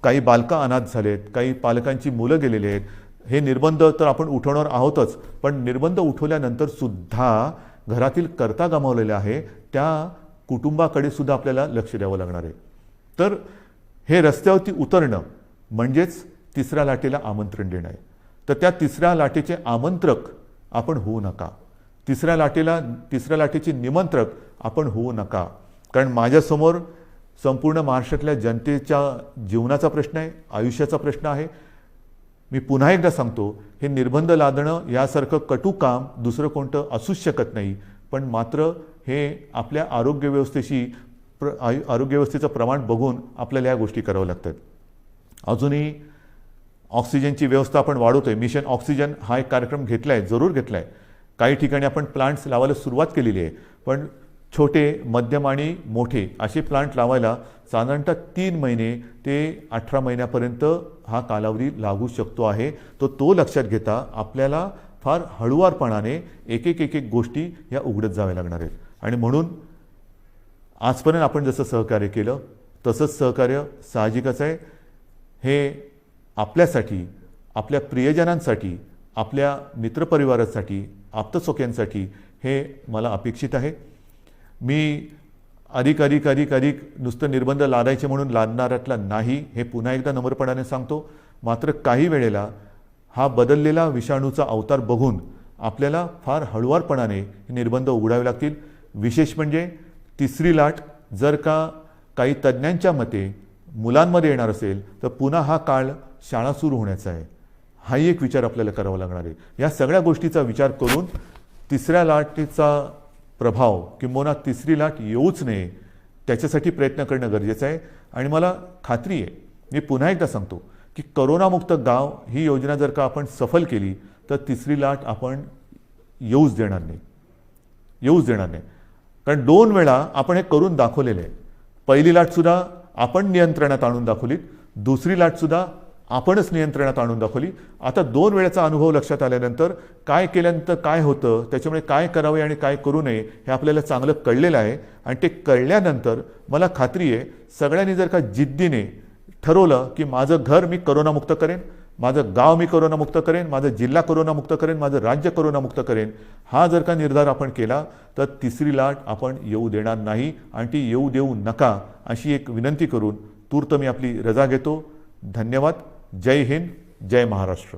काही बालकं अनाथ झालेत, काही पालकांची मुलं गेलेली आहेत, हे निर्बंध तर आपण उठवणार आहोतच, पण निर्बंध उठवल्यानंतर सुद्धा घरातील कर्ता गमावलेला आहे त्या कुटुंबाकडे सुद्धा आपल्याला लक्ष द्यावं लागणार आहे. तर हे रस्त्यावरती उतरणं म्हणजेच तिसऱ्या लाटेला आमंत्रण देणं आहे. तर त्या तिसऱ्या लाटेचे आमंत्रक आपण होऊ नका. तिसऱ्या लाटेचे निमंत्रक आपण होऊ नका. कारण माझ्यासमोर संपूर्ण महाराष्ट्रातल्या जनतेच्या जीवनाचा प्रश्न आहे, आयुष्याचा प्रश्न आहे. मी पुन्हा एकदा सांगतो, हे निर्बंध लादणं यासारखं कटू काम दुसरं कोणतं असूच शकत नाही. पण मात्र हे आपल्या आरोग्य व्यवस्थेचं प्रमाण बघून आपल्याला या गोष्टी कराव्या लागतात. अजूनही ऑक्सिजनची व्यवस्था आपण वाढवतोय. मिशन ऑक्सिजन हा एक कार्यक्रम घेतला आहे, जरूर घेतला आहे. काही ठिकाणी आपण प्लांट्स लावायला सुरुवात केलेली आहे, पण छोटे, मध्यम आणि मोठे असे प्लांट लावायला साधारणतः 3 महिने ते 18 महिन्यापर्यंत हा कालावधी लागू शकतो आहे. तो लक्षात घेता आपल्याला फार हळुवारपणाने एक एक गोष्टी ह्या उघडत जाव्या लागणार आहेत. आणि म्हणून आजपर्यंत आपण जसं सहकार्य केलं तसंच सहकार्य साहजिकच आहे. हे आपल्यासाठी, आपल्या प्रियजनांसाठी, आपल्या मित्रपरिवारासाठी, आप्तसोक्यांसाठी हे मला अपेक्षित आहे. मी अधिक नुसतं निर्बंध लादायचे म्हणून लादणाऱ्यातला नाही, हे पुन्हा एकदा नम्रपणाने सांगतो. मात्र काही वेळेला हा बदललेला विषाणूचा अवतार बघून आपल्याला फार हळुवारपणाने हे निर्बंध उघडावे लागतील. विशेष म्हणजे तिसरी लाट जर का काही तज्ज्ञांच्या मते मुलांमध्ये येणार असेल तर पुन्हा हा काळ शाळा सुरू होण्याचा आहे. हाही एक विचार आपल्याला करावा लागणार आहे. या सगळ्या गोष्टीचा विचार करून तिसऱ्या लाटेचा प्रभाव किंबहुना तिसरी लाट येऊच नये त्याच्यासाठी प्रयत्न करणं गरजेचं आहे. आणि मला खात्री आहे, मी पुन्हा एकदा सांगतो की करोनामुक्त गाव ही योजना जर का आपण सफल केली तर तिसरी लाट आपण येऊच देणार नाही. कारण 2 वेळा आपण हे करून दाखवलेलं आहे. पहिली लाटसुद्धा आपण नियंत्रणात आणून दाखवलीत, दुसरी लाटसुद्धा आपणच नियंत्रणात आणून दाखवली. आता 2 वेळेचा अनुभव लक्षात आल्यानंतर काय केल्यानंतर काय होतं, त्याच्यामुळे काय करावे आणि काय करू नये हे आपल्याला चांगलं कळलेलं आहे. आणि ते कळल्यानंतर मला खात्री आहे सगळ्यांनी जर का जिद्दीने ठरवलं की माझं घर मी करोनामुक्त करेन, माझं गाव मी करोनामुक्त करेन, माझं जिल्हा करोनामुक्त करेन, माझं राज्य करोनामुक्त करेन, हा जर का निर्धार आपण केला तर तिसरी लाट आपण येऊ देणार नाही आणि ती येऊ देऊ नका अशी एक विनंती करून तूर्त मी आपली रजा घेतो. धन्यवाद. जय हिंद, जय महाराष्ट्र.